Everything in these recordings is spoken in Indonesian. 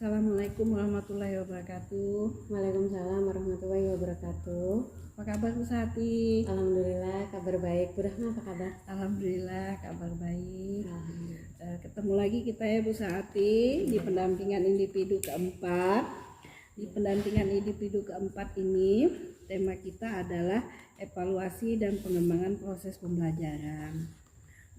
Assalamualaikum warahmatullahi wabarakatuh. Waalaikumsalam warahmatullahi wabarakatuh. Apa kabar Bu Sati? Alhamdulillah kabar baik. Bu Rahma apa kabar? Alhamdulillah kabar baik. Alhamdulillah. Ketemu lagi kita ya Bu Sati di pendampingan individu keempat. Di pendampingan individu keempat ini tema kita adalah evaluasi dan pengembangan proses pembelajaran.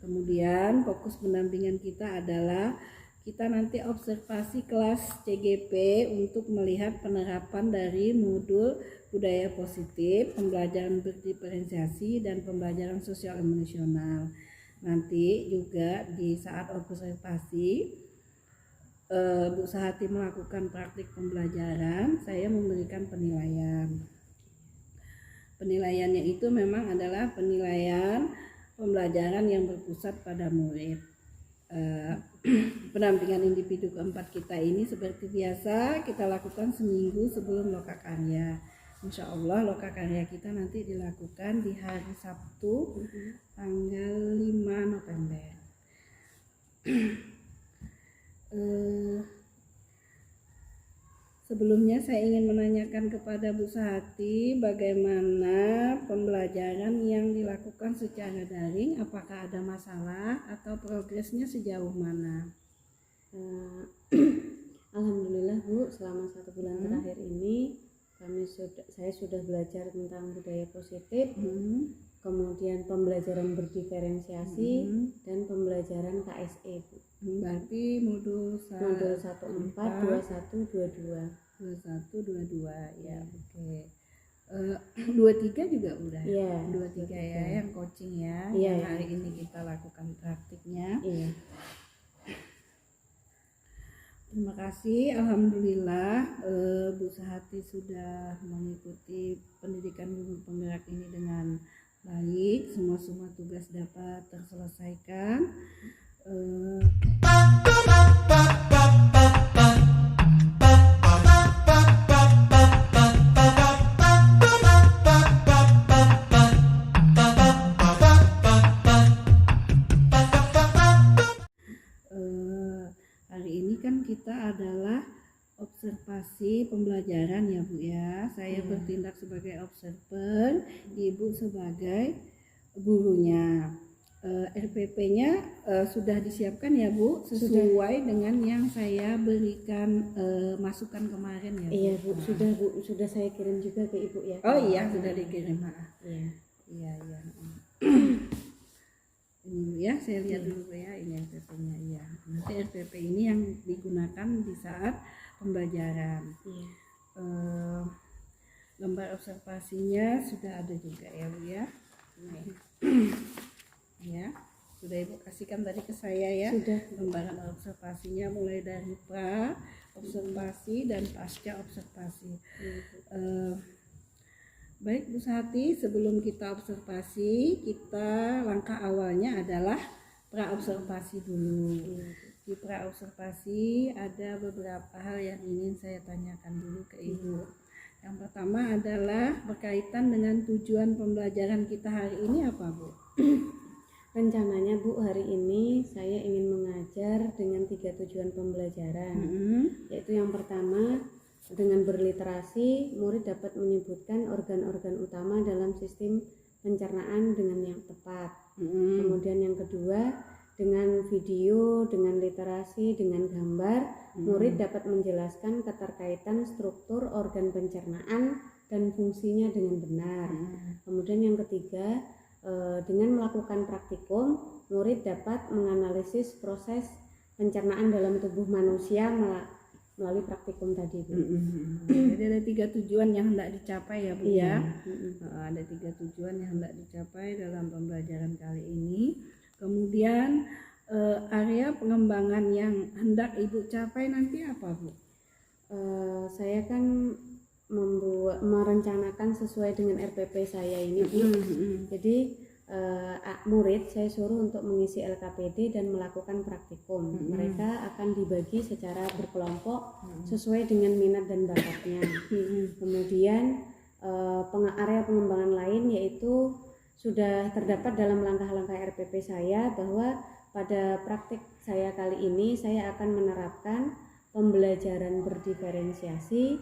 Kemudian fokus pendampingan kita adalah kita nanti observasi kelas CGP untuk melihat penerapan dari modul budaya positif, pembelajaran berdiferensiasi dan pembelajaran sosial emosional. Nanti juga di saat observasi Bu Sahati melakukan praktik pembelajaran, saya memberikan penilaian. Penilaiannya itu memang adalah penilaian pembelajaran yang berpusat pada murid. Pendampingan individu keempat kita ini seperti biasa kita lakukan seminggu sebelum lokakarya. Insya Allah lokakarya kita nanti dilakukan di hari Sabtu tanggal 5 November. Sebelumnya saya ingin menanyakan kepada Bu Sahati bagaimana pembelajaran yang dilakukan secara daring, apakah ada masalah atau progresnya sejauh mana? Alhamdulillah Bu, selama 1 bulan terakhir ini saya sudah belajar tentang budaya positif, kemudian pembelajaran berdiferensiasi dan pembelajaran KSE Bu. Berarti modul 14, 21, 22 ya, oke. 23 juga udah ya? 23 ya, yang coaching ya, yang hari ini kita lakukan praktiknya. Iya. Terima kasih, alhamdulillah Bu Sahati sudah mengikuti pendidikan guru penggerak ini dengan baik, semua tugas dapat terselesaikan. Hari ini kan kita adalah observasi pembelajaran ya Bu ya. Saya bertindak sebagai observer, Ibu sebagai gurunya. RPP-nya sudah disiapkan ya Bu, sesuai dengan yang saya berikan masukan kemarin ya Bu. Iya Bu, sudah saya kirim juga ke Ibu ya. Oh iya, sudah dikirim. Iya. Ini ya, saya lihat dulu ya, ini RPP-nya ya. Nanti RPP ini yang digunakan di saat pembelajaran. Lembar observasinya sudah ada juga ya Bu ya. Ya, sudah Ibu kasihkan tadi ke saya ya. Sudah. Lembaran observasinya mulai dari pra observasi dan pasca observasi. Baik Bu Sahati, sebelum kita observasi, langkah awalnya adalah pra observasi dulu. Di pra observasi ada beberapa hal yang ingin saya tanyakan dulu ke Ibu. Yang pertama adalah berkaitan dengan tujuan pembelajaran kita hari ini apa Bu? Rencananya Bu, hari ini saya ingin mengajar dengan 3 tujuan pembelajaran, yaitu yang pertama, dengan berliterasi murid dapat menyebutkan organ-organ utama dalam sistem pencernaan dengan yang tepat. Kemudian yang kedua, dengan video, dengan literasi, dengan gambar, murid dapat menjelaskan keterkaitan struktur organ pencernaan dan fungsinya dengan benar. Kemudian yang ketiga, dengan melakukan praktikum, murid dapat menganalisis proses pencernaan dalam tubuh manusia melalui praktikum tadi Bu. Jadi ada 3 tujuan yang hendak dicapai ya Bu ya. Ada 3 tujuan yang hendak dicapai dalam pembelajaran kali ini. Kemudian area pengembangan yang hendak Ibu capai nanti apa Bu? Saya kan merencanakan sesuai dengan RPP saya ini Bu. Jadi murid saya suruh untuk mengisi LKPD dan melakukan praktikum. Mereka akan dibagi secara berkelompok sesuai dengan minat dan bakatnya. Kemudian area pengembangan lain yaitu sudah terdapat dalam langkah-langkah RPP saya, bahwa pada praktik saya kali ini saya akan menerapkan pembelajaran berdiferensiasi,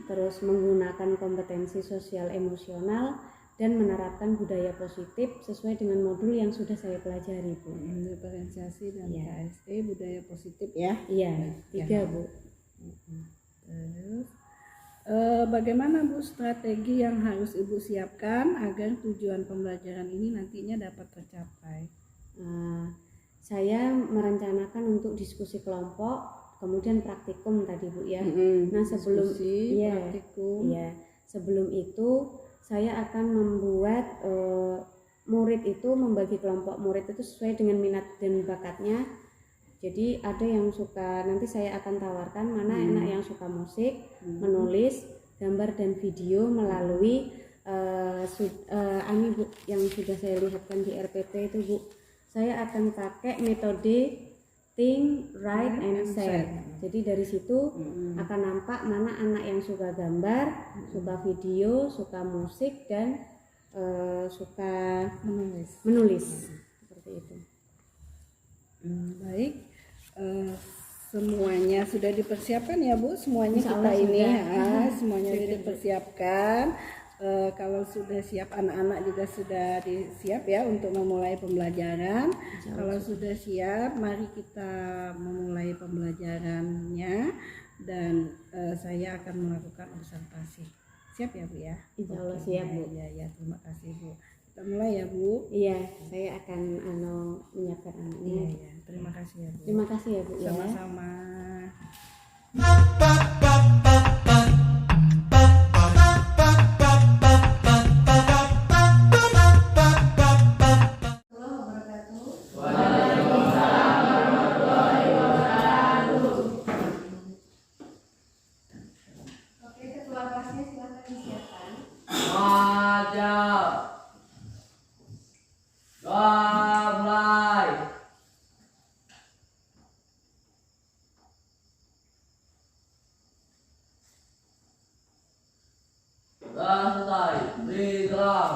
terus menggunakan kompetensi sosial emosional, dan menerapkan budaya positif sesuai dengan modul yang sudah saya pelajari, Bu. Diferensiasi dan Iya. KST budaya positif ya. Iya, 3, Bu. Terus bagaimana Bu strategi yang harus Ibu siapkan agar tujuan pembelajaran ini nantinya dapat tercapai? Saya merencanakan untuk diskusi kelompok, kemudian praktikum tadi, Bu ya. Nah, sebelum Diskusi, praktikum. Iya, sebelum itu saya akan membuat murid itu membagi kelompok murid itu sesuai dengan minat dan bakatnya. Jadi ada yang suka, nanti saya akan tawarkan mana anak yang suka musik, menulis, gambar dan video melalui ini Bu, yang sudah saya lihatkan di RPT itu, Bu. Saya akan pakai metode think, write, and share. Jadi dari situ akan nampak mana anak yang suka gambar, suka video, suka musik, dan suka menulis. Seperti itu. Baik, semuanya sudah dipersiapkan ya Bu, semuanya Insya kita Allah ini sudah. semuanya sudah dipersiapkan. Kalau sudah siap, anak-anak juga sudah siap ya untuk memulai pembelajaran. Kalau sudah siap, mari kita memulai pembelajarannya, dan saya akan melakukan observasi. Siap ya Bu ya? Insya Allah siap, Bu. Ya, terima kasih Bu. Kita mulai ya Bu. Iya, saya akan menyiapkan anaknya. Iya, terima kasih ya Bu. Terima kasih ya, Bu ya. Sama-sama. Oke, ketua kelasnya silakan disiapkan. Maju. Mulai. Sudah selesai. Beri gelar.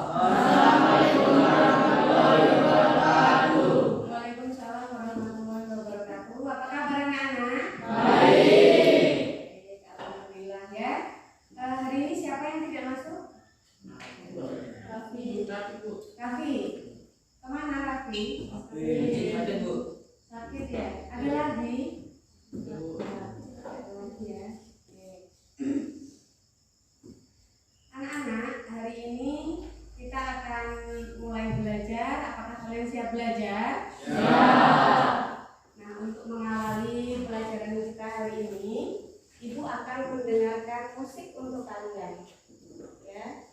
Waalaikumsalam warahmatullahi wabarakatuh. Apa kabar anak-anak? Baik. Alhamdulillah ya. Hari ini siapa yang tidak masuk? Raffi. Kemana Raffi? Sakit, Bu. Sakit ya. Ada lagi? Ada lagi ya. Oke. Anak-anak, hari ini kita akan mulai belajar. Apakah kalian siap belajar? Nah, untuk mengawali pelajaran kita hari ini, Ibu akan mendengarkan musik untuk kalian. Ya.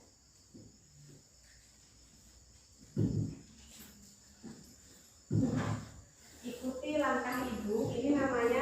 Ikuti langkah Ibu. Ini namanya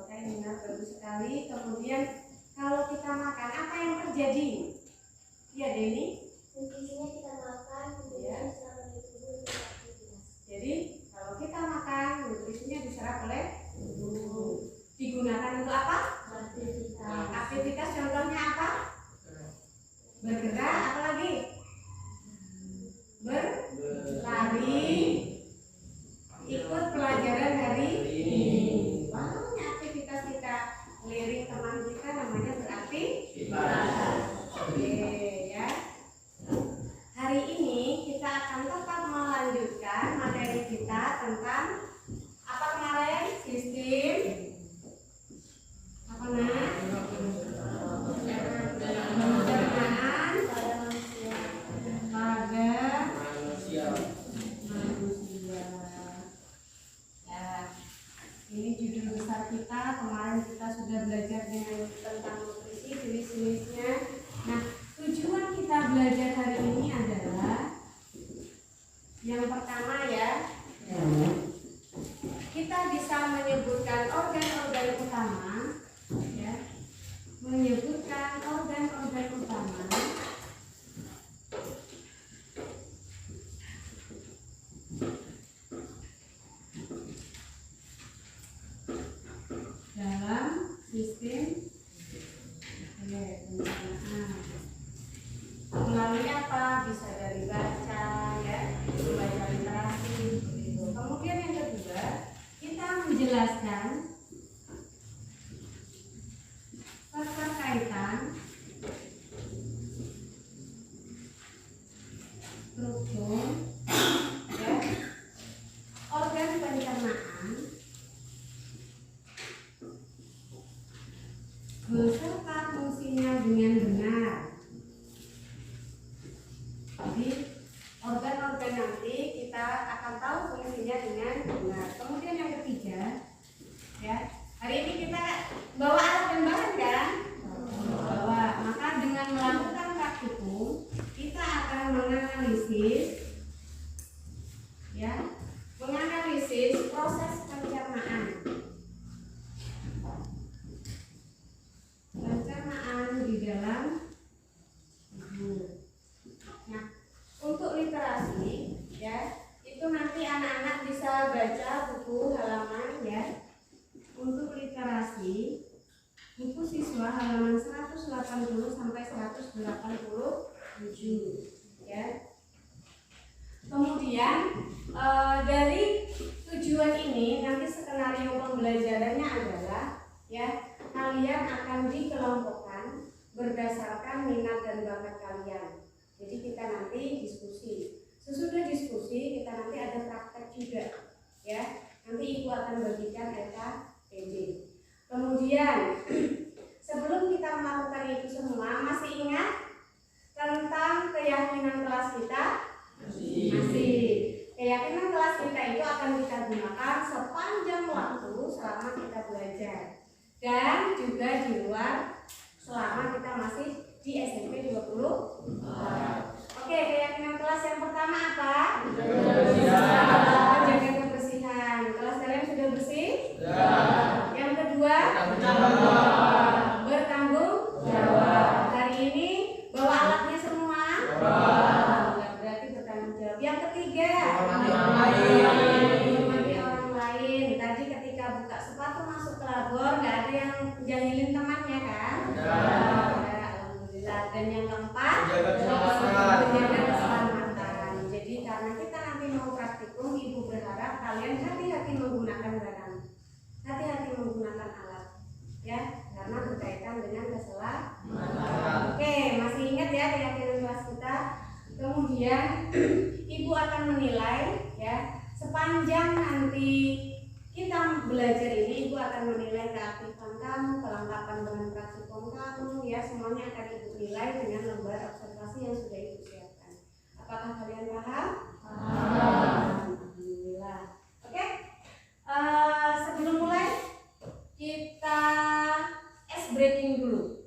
Oke, benar, bagus sekali. Kemudian kalau kita makan, apa yang terjadi? Iya, Denny? Intinya kita makan, kemudian diserap oleh tubuh untuk aktivitas. Jadi kalau kita makan, nutrisinya diserap oleh tubuh. Digunakan untuk apa? Aktivitas. Aktivitas contohnya apa? Bergerak, apa lagi? Berlari, ikut pelajaran hari ini. Banyak aktivitas kita. Lirik teman kita namanya beraktivitas. Oke, ya. Hari ini kita akan tetap melanjutkan materi kita tentang apa kemarin? Sistem apa pencernaan pada manusia. Ya, ini judul besar kita. Kemarin kita sudah belajar tentang nutrisi, jenis-jenisnya. Nah, tujuan kita belajar hari ini adalah yang pertama ya, kita bisa menyebutkan organ-organ utama, ya, menyebutkan organ-organ utama dalam sistem pencernaan. Melalui apa? Bisa dari baca, ya, baca literasi, begitu. Kemudian yang kedua, kita menjelaskan keterkaitan struktur, ya, organ pencernaan beserta fungsinya dengan benar. Jadi organ-organ nanti kita akan tahu fungsinya dengan benar. Kemudian yang ketiga, ya, hari ini kita bawa alat dan bahan kan? Bawa. Maka dengan melakukan praktikum kita akan menganalisis, ya, menganalisis proses pencernaan. Pencernaan di dalam tubuh. Nah, untuk literasi, ya, itu nanti anak-anak bisa baca buku halaman, ya. Untuk literasi, buku siswa halaman 180 sampai 187, ya. Kemudian dari tujuan ini nanti skenario pembelajarannya adalah, ya, kalian akan dikelompokkan berdasarkan minat dan bakat kalian. Jadi kita nanti diskusi. Sesudah diskusi kita nanti ada praktek juga, ya. Nanti ibu akan bagikan LKPD. Kemudian sebelum kita melakukan itu semua, masih ingat tentang keyakinan kelas kita? Masih. Keyakinan kelas kita itu akan kita gunakan sepanjang waktu selama kita belajar, dan juga di luar selama kita masih di SMP 20. Oke, keyakinan kelas yang pertama apa? Menjaga kebersihan. Kelas kalian sudah bersih? Yang kedua? Bertanggung jawab. Hari ini bawa alatnya semua? Berarti bertanggung jawab. Yang ketiga? Menghormati orang lain. Tadi ketika buka sepatu masuk ke labor, nggak ada yang jahilin temannya kan? Alhamdulillah. Dan yang keempat, menjaga keselamatan. Jadi karena kita nanti mau praktikum, ibu berharap kalian hati-hati menggunakan barang, hati-hati menggunakan alat, ya, karena berkaitan dengan keselamatan. Oke, masih ingat ya keyakinan kelas kita. Kemudian ibu akan menilai, ya, sepanjang nanti kita belajar ini, ibu akan menilai keaktifan kamu, kelengkapan bahan praktikum kamu, ya, semuanya akan ibu nilai dengan lembar observasi yang sudah ibu siapkan. Apakah kalian paham? Alhamdulillah. Oke. Sebelum mulai kita ice breaking dulu.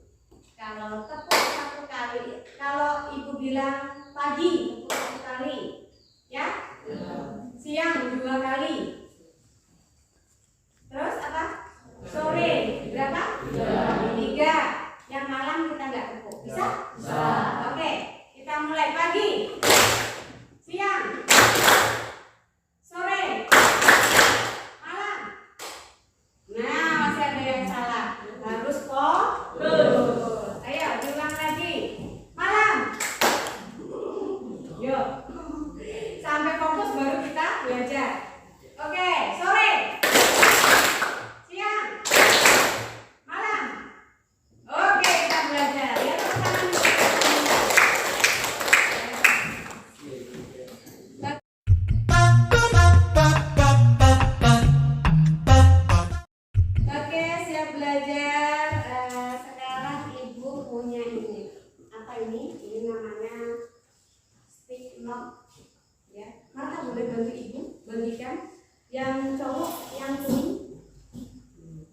Kalau tepuk satu kali, kalau ibu bilang pagi tepuk satu kali, ya. Siang 2 kali. Terus apa? Sore belajar. Sekarang ibu punya ini. Apa ini? Ini namanya stick knot. Ya, Marta boleh bantu ibu bagikan. Yang cowok, yang kuning.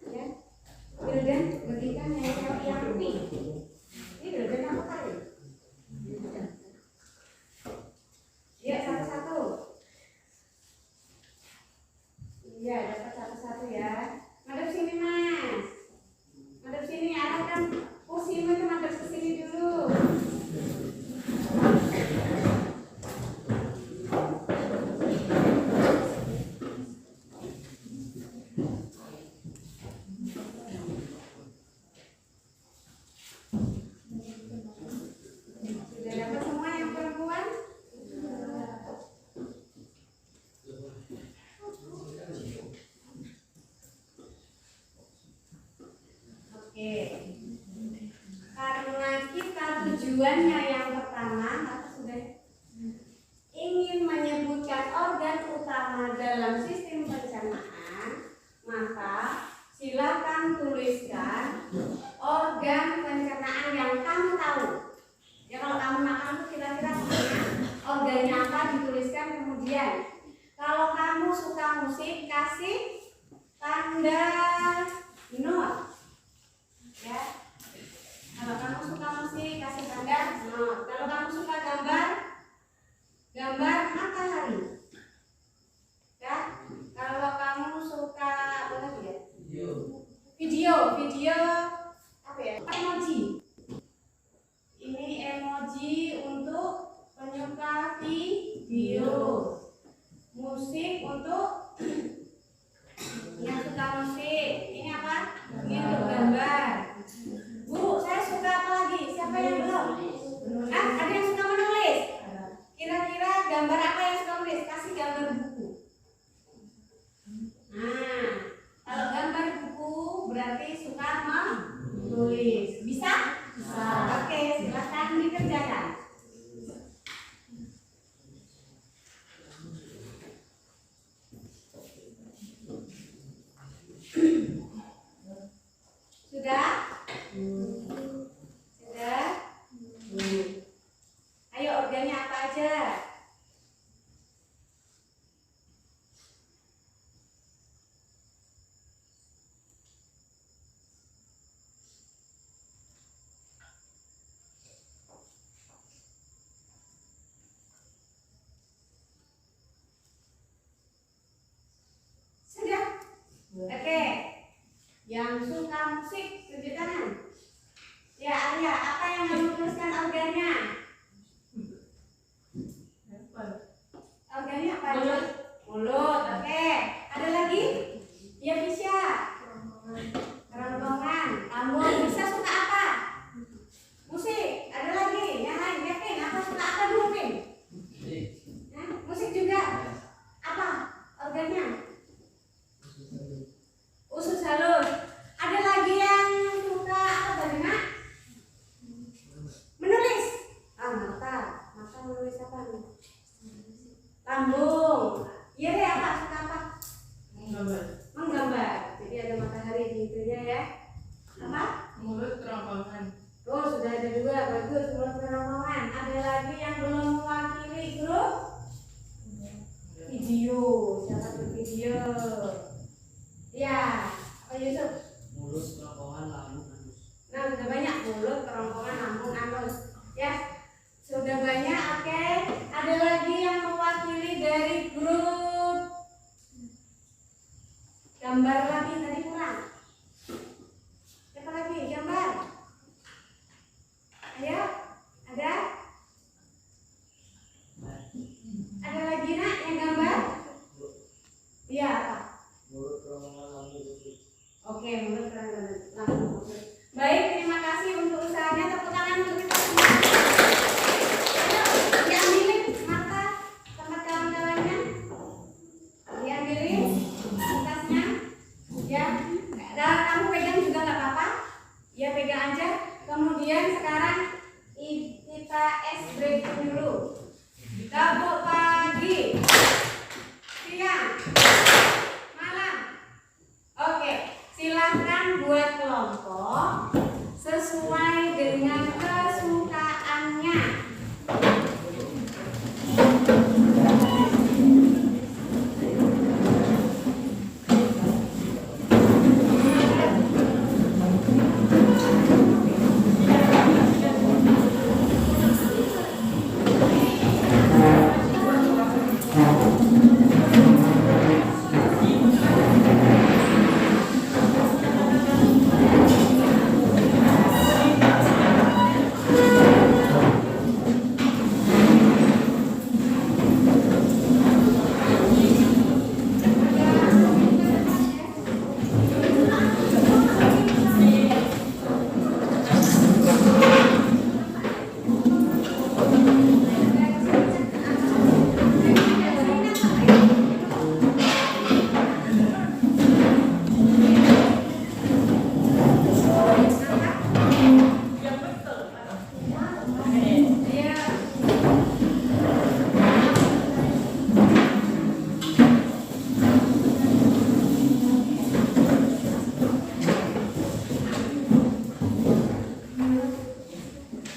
Ya, Wildan bagikan yang pink. Ini Wildan apa kali? Ya, satu-satu. Iya, dapat satu-satu ya. Madep sini mas. Madep sini, arahkan kursimu itu madep ke sini dulu. Sudah dapat semua yang perempuan? Oke. Karena kita tujuannya yang pertama, apa sudah ingin menyebutkan organ utama dalam sistem pencernaan, maka silakan tuliskan organ pencernaan yang kamu tahu. Ya kalau kamu makan itu kira-kira organnya apa dituliskan kemudian. Kalau kamu suka musik kasih tanda note. Ya. Kalau kamu suka musik kasih tanda note. Kalau kamu suka gambar matahari. Ya. Kalau kamu suka apa lagi ya? Video apa ya? Emoji. Ini emoji untuk penyuka video. Musik untuk yang suka musik. Ini apa? Ini untuk gambar. Bu, saya suka apa lagi? Siapa yang belum? Ada yang suka menulis? Kira-kira gambar apa yang suka menulis? Kasih gambar buku. Nah, kalau gambar buku berarti suka menulis. Bisa? Bisa. Oke, silakan dikerjakan. Sudah? Sudah? Ayo organnya apa aja? Sudah? Oke. Yang suka musik, tunjuk tangan. Ya, Arya, apa yang kamu tuliskan organnya? Organnya apa aja? Mulut, oke. Ada lagi? Ya bisa. Kerongkongan, lambung, bisa suka apa? Musik, ada lagi? Yang lain, ya Pin, apa suka apa dulu Pin? Musik juga. Apa organnya? Usus halus. Ada lagi yang suka apa tadi nak? Menulis. Mata menulis apa nih? Lambung. Iya deh, apa suka apa? Menggambar. Jadi ada matahari di itunya ya. Apa? Mulut kerongkongan. Oh sudah ada dua, bagus. Mulut kerongkongan. Ada lagi yang belum mewakili grup video. Siapa tuh video? Ya, Pak Yusuf. Mulut kerongkongan, lambung, anus. Nah, sudah banyak mulut, kerongkongan, lambung, anus. Ya, sudah banyak. Oke. Ada lagi yang mewakili dari grup gambar lagi tadi kurang. Siapa lagi? Gambar. Ayo, ada? Ada lagi nak yang gambar? Iya, apa? Mulut kerongkongan, lambung, usus. Oke, mulut kerongkongan, lambung. Oke. Baik, terima kasih untuk usahanya. Tepuk tangan untuk kita semua. Ayo, diambilin mata tempat kawan-kawannya. Diambilin kertasnya. Ya, dan kamu pegang juga nggak apa-apa. Ya, pegang aja. Kemudian sekarang kita breaking dulu. Gabung pagi, siang, malam. Oke, silakan. Silakan buat kelompok sesuai dengan kesukaannya.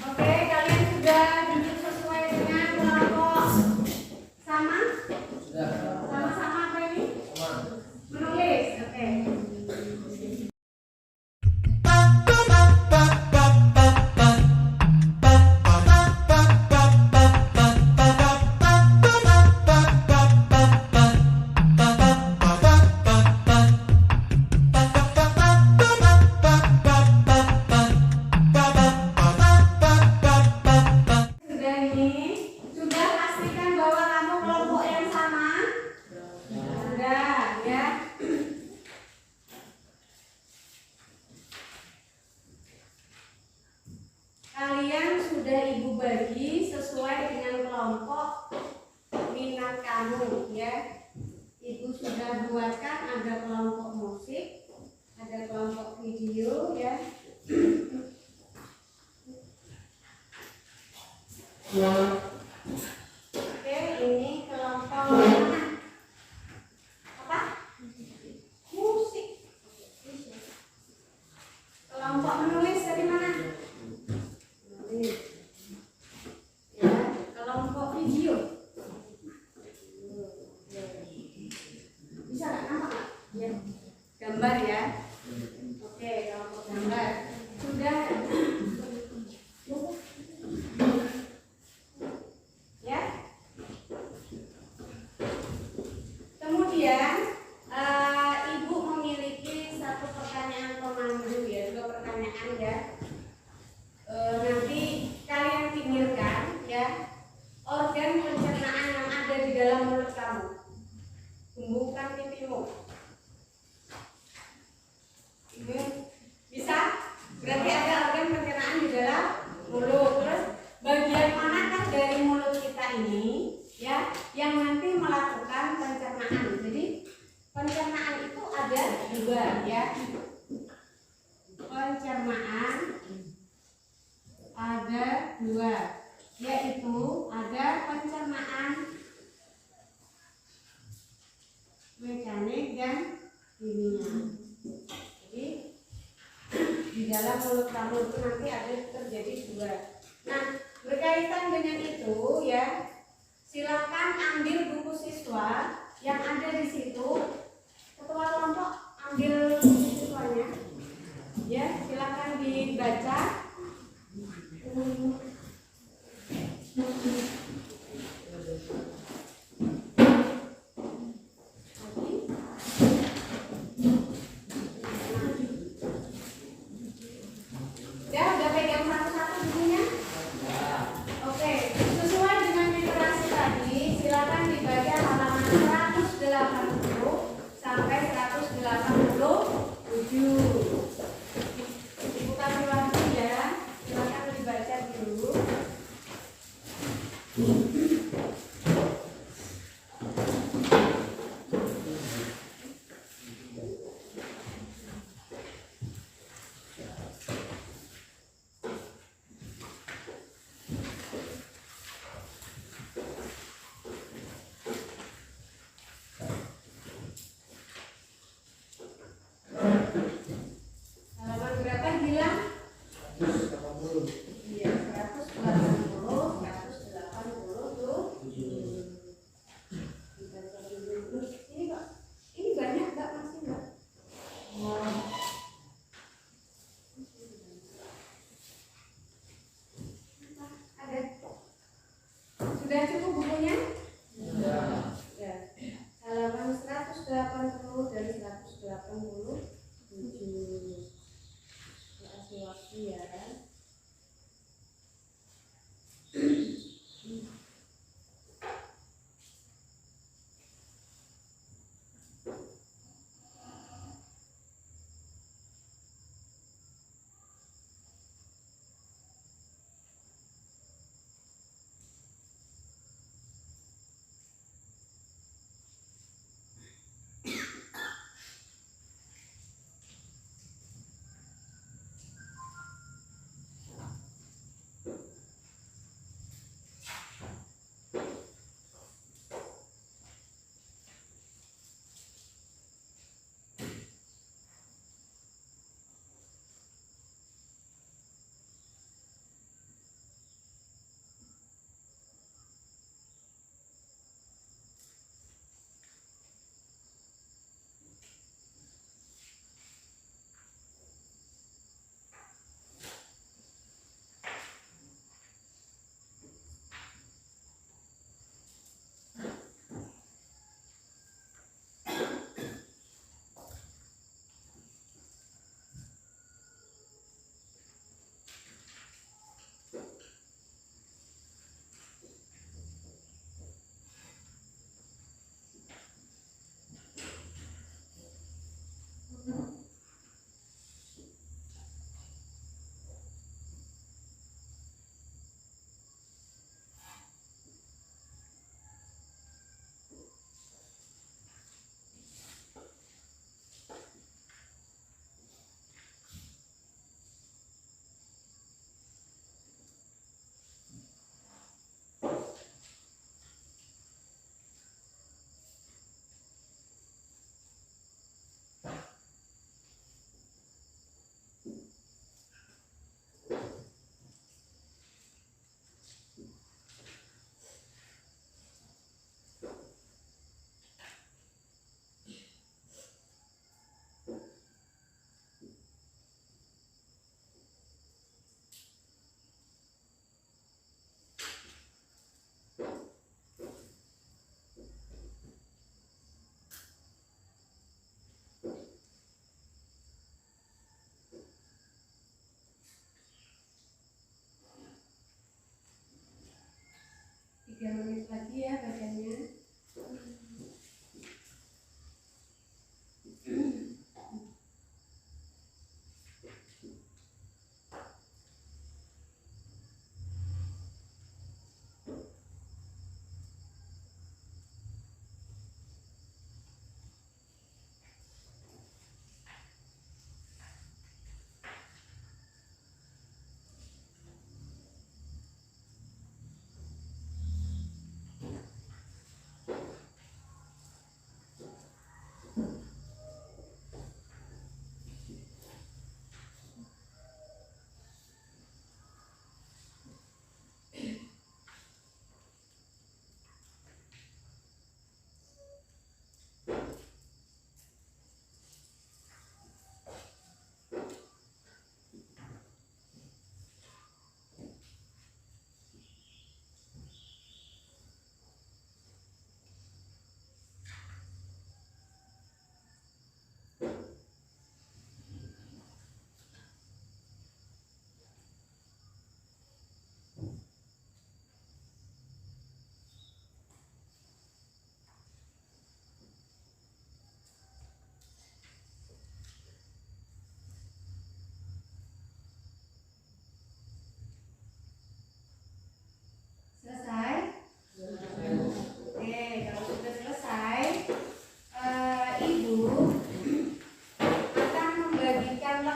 Oke, kalian sudah duduk sesuai dengan kelompok sama? Sama-sama apa ini? Menulis. Oke. Sudah ini, sudah pastikan bahwa kamu kelompok yang sama? Sudah, ya. Kalian sudah ibu bagi sesuai dengan kelompok minat kamu, ya. Ibu sudah buatkan ada kelompok musik, ada kelompok video, ya. Oke, ini kelompok mana? Apa? Musik. Kelompok menulis dari mana? Menulis. Ya, kelompok video. Bisa nggak nampak nggak? Ya. Gambar ya. Oke, kelompok gambar. Sudah. Ya. Kemudian ibu memiliki satu pertanyaan pemandu ya, 2 pertanyaan ya. Nanti kalian pikirkan ya organ pencernaan yang ada di dalam mulut kamu. Tumbuhkan pipimu. Ibu bisa? Berarti ada organ pencernaan di dalam mulut. Terus bagian manakah dari mulut kita ini ya yang nanti melakukan pencernaan? Jadi pencernaan itu ada 2 ya. Pencernaan ada 2, yaitu ada pencernaan mekanik dan kimia. Jadi di dalam mulut kamu itu nanti ada terjadi 2. Nah, berkaitan dengan itu ya, silakan ambil buku siswa yang ada di situ. Ketua kelompok ambil buku siswanya. Ya, silakan dibaca. Ya, udah pegang satu-satu bukunya? Oke, sesuai dengan literasi tadi, silakan dibaca halaman 180 sampai 187. Ibu kasih waktu ya.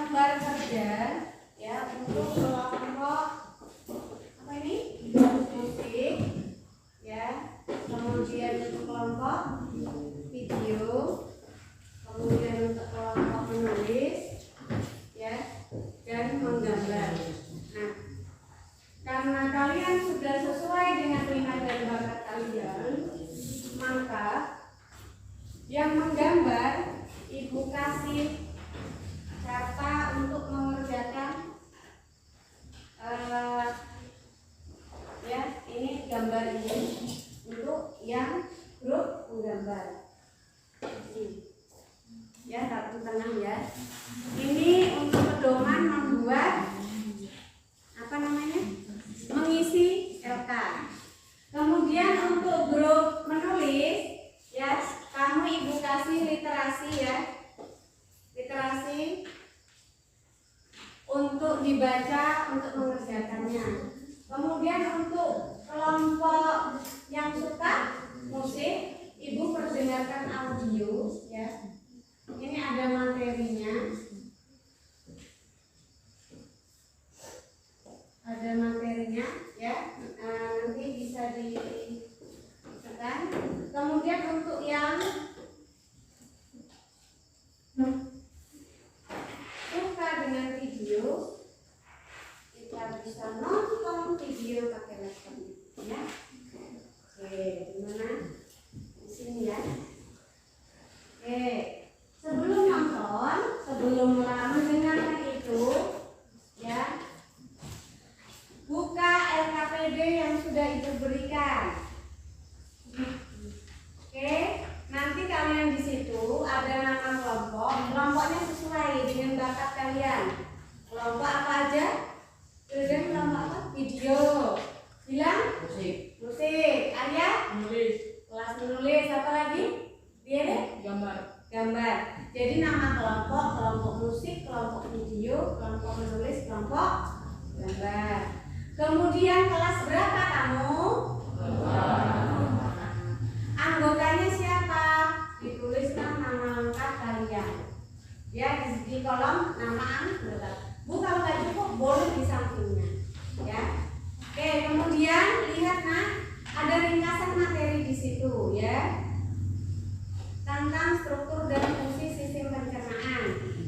gambar kerja ya untuk kelompok apa ini musik ya, kemudian untuk kelompok video, kemudian untuk kelompok menulis ya, dan menggambar. Nah, karena kalian sudah sesuai dengan minat dan bakat kalian, maka yang menggambar ibu kasih kata untuk mengerjakan ya, ini gambar ini untuk yang grup menggambar. Ya, tenang ya. Ini untuk pedoman membuat apa namanya? Mengisi LK. Kemudian untuk grup menulis ya, kamu ibu kasih literasi ya. Literasi untuk dibaca, untuk mengerjakannya. Kemudian untuk kelompok yang suka musik, ibu perdengarkan audio ya. Ini ada materinya. Ada materinya ya. Nanti bisa ditekan. Kemudian untuk yang suka dengan video, kita bisa nonton video pakai laptop ya. Oke, gimana? Di sini ya. Oke, sebelum nonton, sebelum mendengarkan itu ya, buka LKPD yang sudah ibu berikan. Oke, nanti kalian di situ ada nama kelompok, kelompoknya sesuai dengan bakat kalian. Kelompok apa aja? Kemudian kelompok apa? Video. Bilang? Musik. Arya? Menulis. Kelas menulis. Apa lagi? Dia deh? Gambar. Jadi nama kelompok, kelompok musik, kelompok video, kelompok menulis, kelompok gambar. Kemudian kelas berapa kamu? Anggotanya siapa? Dituliskan nama lengkap kalian. Ya, di kolom nama anggota. Bu, kalau nggak cukup boleh di sampingnya. Ya. Oke, kemudian lihat nah, ada ringkasan materi di situ ya. Tentang struktur dan fungsi sistem pencernaan.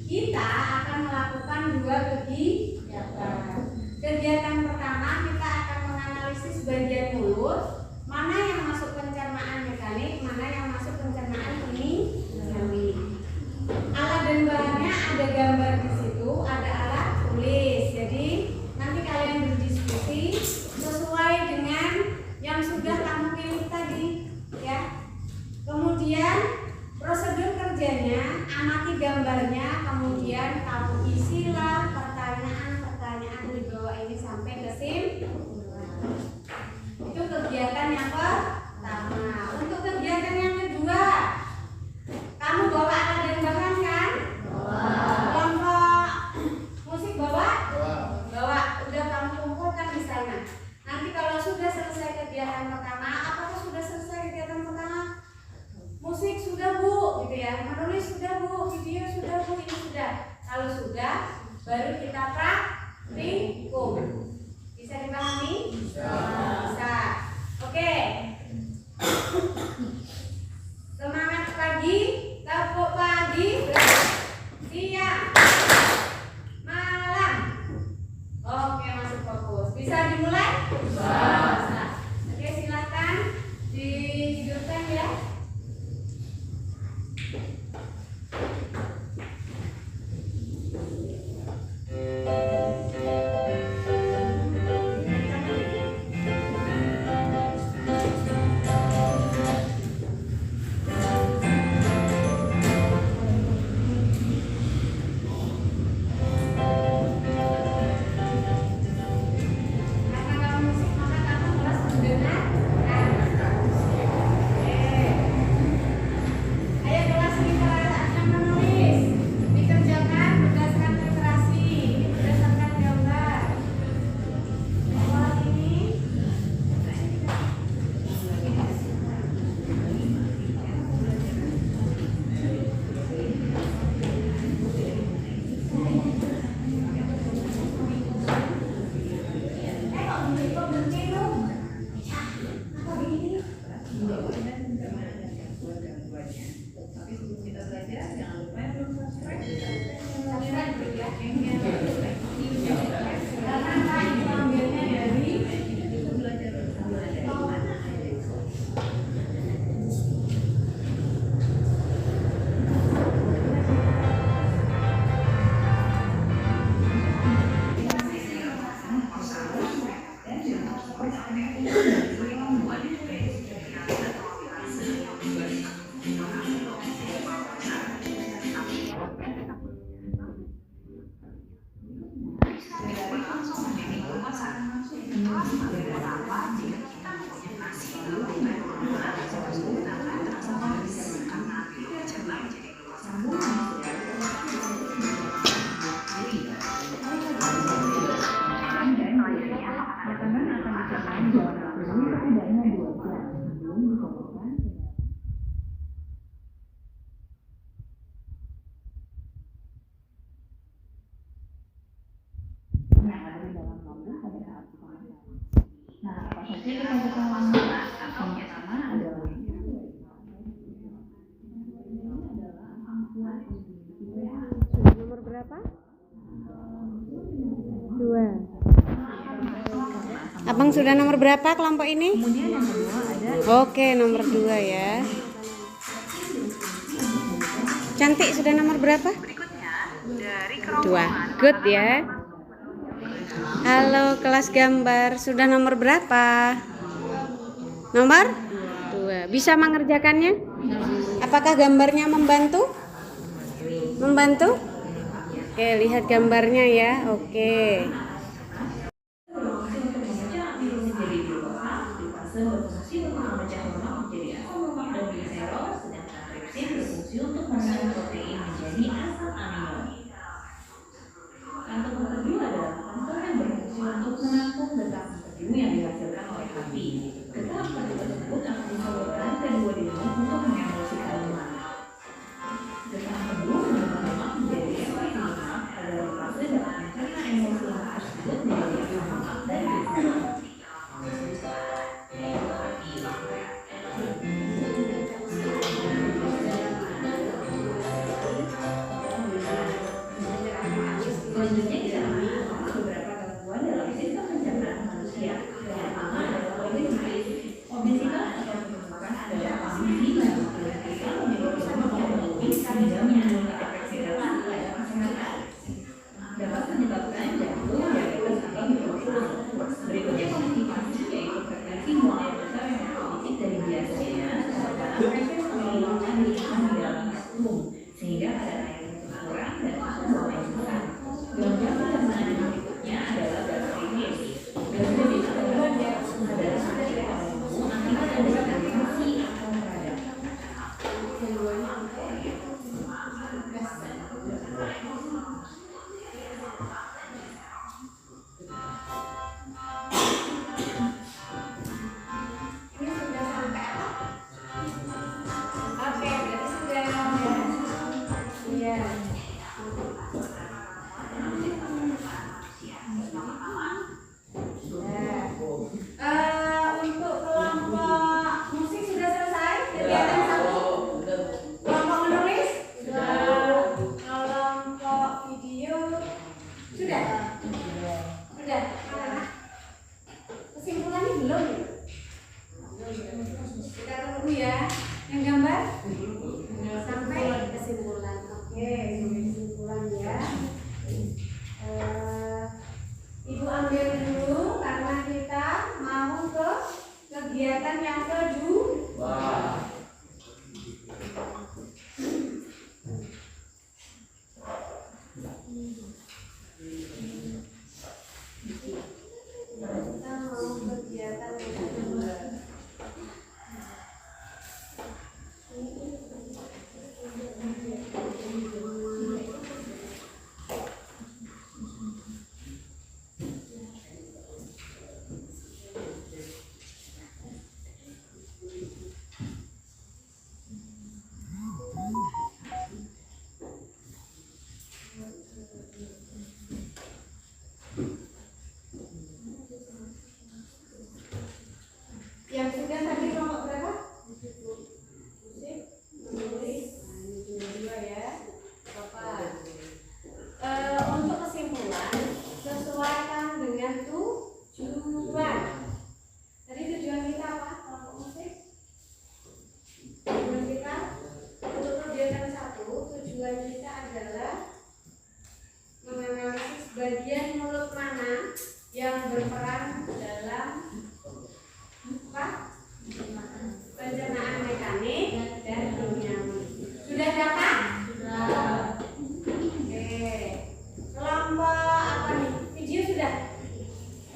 Kita akan melakukan 2 kegiatan. Kegiatan pertama kita akan menganalisis bagian mulut, mana yang masuk pencernaan mekanik, mana yang masuk pencernaan kimia. Alat dan bahannya ada gambar di situ, ada alat tulis. Jadi nanti kalian berdiskusi sesuai dengan yang sudah kamu pilih tadi, ya. Kemudian prosedur kerjanya, amati gambarnya, kemudian kamu isilah pertanyaan-pertanyaan di bawah ini sampai kesimpulan. Itu kegiatan yang pertama. Untuk kegiatan yang kedua, kamu bawa alat dan bahan kan? Kelompok musik bawa? Bawa. Udah kamu kumpulkan di sana. Nanti kalau sudah selesai kegiatan pertama, apakah sudah selesai kegiatan pertama? Musik sudah bu, gitu ya. Menulis sudah bu, video sudah bu, ini sudah. Kalau sudah, baru kita praktikum. Bisa dipahami? Bisa. Oke. Semangat pagi, tepuk pagi, siang, malam. Oke, masuk fokus. Bisa dimulai? Bisa. Oke, silakan dihidupkan ya. Abang sudah nomor berapa kelompok ini? Kemudian yang kedua ada Oke, nomor 2 ya. Cantik sudah nomor berapa? dari 2. Good ya. Halo kelas gambar, sudah nomor berapa? Nomor 2. Bisa mengerjakannya? Apakah gambarnya membantu? Membantu? Oke, lihat gambarnya ya. Oke. Untuk kelompok musik sudah selesai kegiatan 1. Kelompok menulis sudah. Kelompok video sudah. Sudah. Kesimpulannya belum. Kita tunggu ya. Yang gambar sampai kesimpulan. Oke, sampai kesimpulan ya. Ibu ambil dulu karena kita mau ke kegiatan yang kedua. Kita mau kegiatan yang kedua. Yang sudah tadi kelompok berapa? Musik, menulis. Nah, ini cuma 2 ya. Bapak. Untuk kesimpulan, sesuaikan dengan tujuan. Tadi tujuan kita apa? Kelompok musik. Tujuan kita untuk kegiatan 1, tujuan kita adalah menganalisis bagian mulut mana yang berperan dalam pencernaan mekanik dan kimiawi. Sudah dapat? Sudah. Oke. Kelompok apa nih? Video sudah?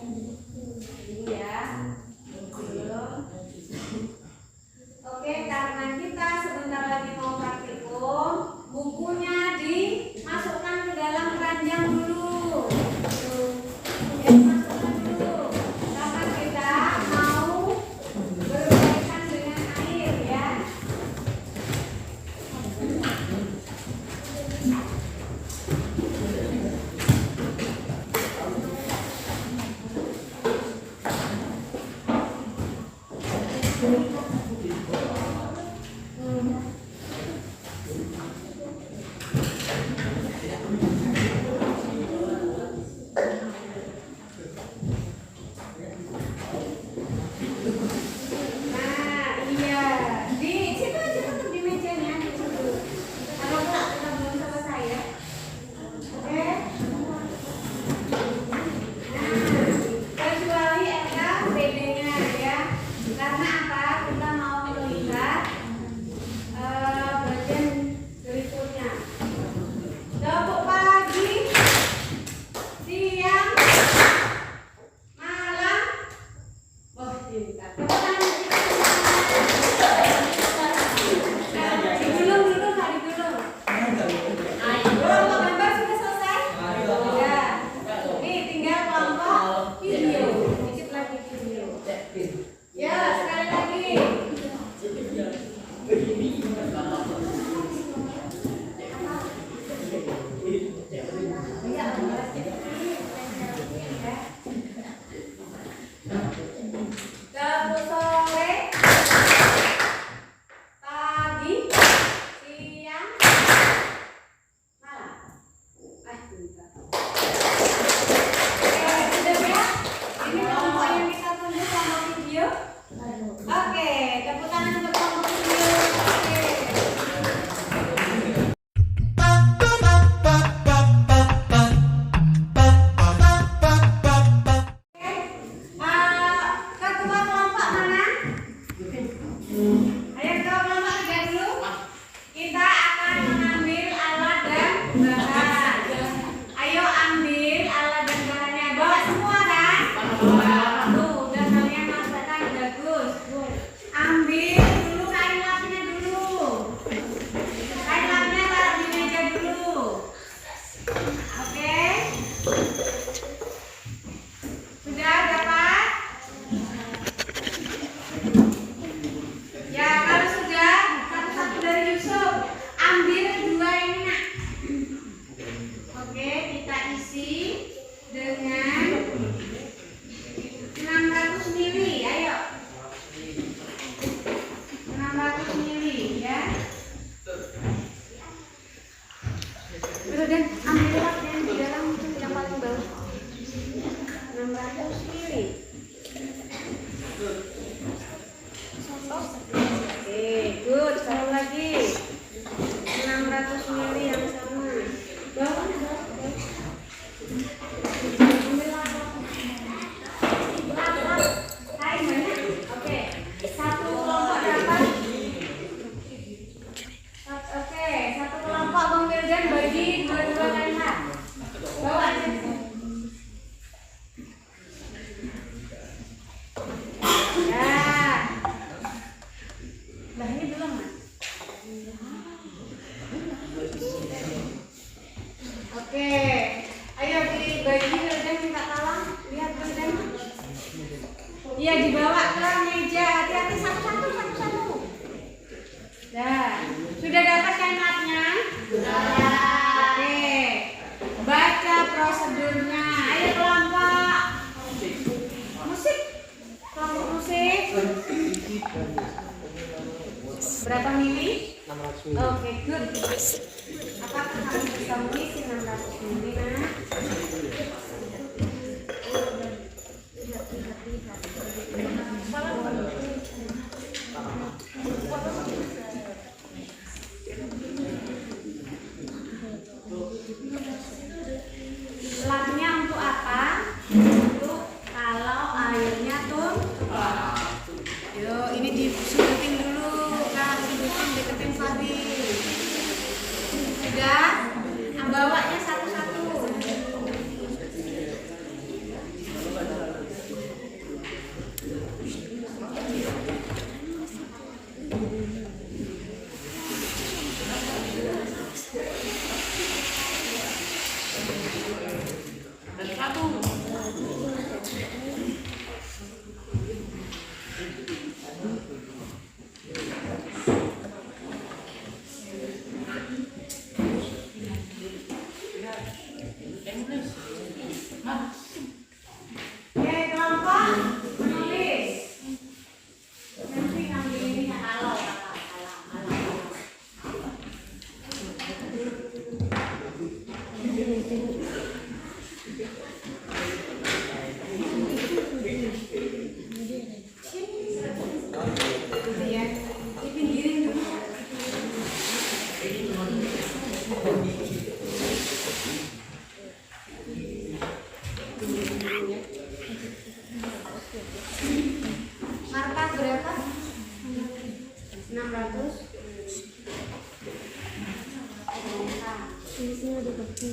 Ini ya. Belum. Oke, karena kita sebentar lagi mau praktikum, bukunya dimasukkan ke dalam keranjang dulu. Tuh. Masukkan dulu. Tuh, udah kalian masakan bagus. Ambil dulu kain lapnya dulu. Kain lapnya taruh di meja dulu. Oke? Sudah dapat? Ya, kalau sudah, satu-satu dari Yusuf. Ambil dua ini, Nak. Oke, kita isi dengan 600 mili, ayo 600 mili ya. Udah dan ambil lap yang di dalam yang paling bawah 600 mili. Oke, good, satu lagi 600 mili yang sama bawah. Oke, satu kelompok dapat. Oke, satu kelompok Bang Wildan bagi dua-dua kain lap. Bawa aja. Ya. Lah ini belum, Mas. Oke. Ayo dibagi Wildan, minta tolong. Lihat Wildan. Iya, dibawa ke meja. Hati-hati satu-satu. Dah. Sudah dapat kain lapnya? Sudah. Oke. Baca prosedurnya. Ayo kelompok musik. Kelompok musik. Berapa mili? 600 mili. Oke, good. Apakah kamu bisa mengisi 600 mili, Nak? Lapnya untuk apa? Untuk kalau airnya tumpah. Yuk, ini disudutin dulu, Kak. Deketin Fahri. Sudah? Bawanya satu-satu. Oke, kelompok menulis. Nanti ngambil ini ya, kalau. Gitu ya. Dipinggirin dulu. Markas berapa? 600. Ini ada bukti.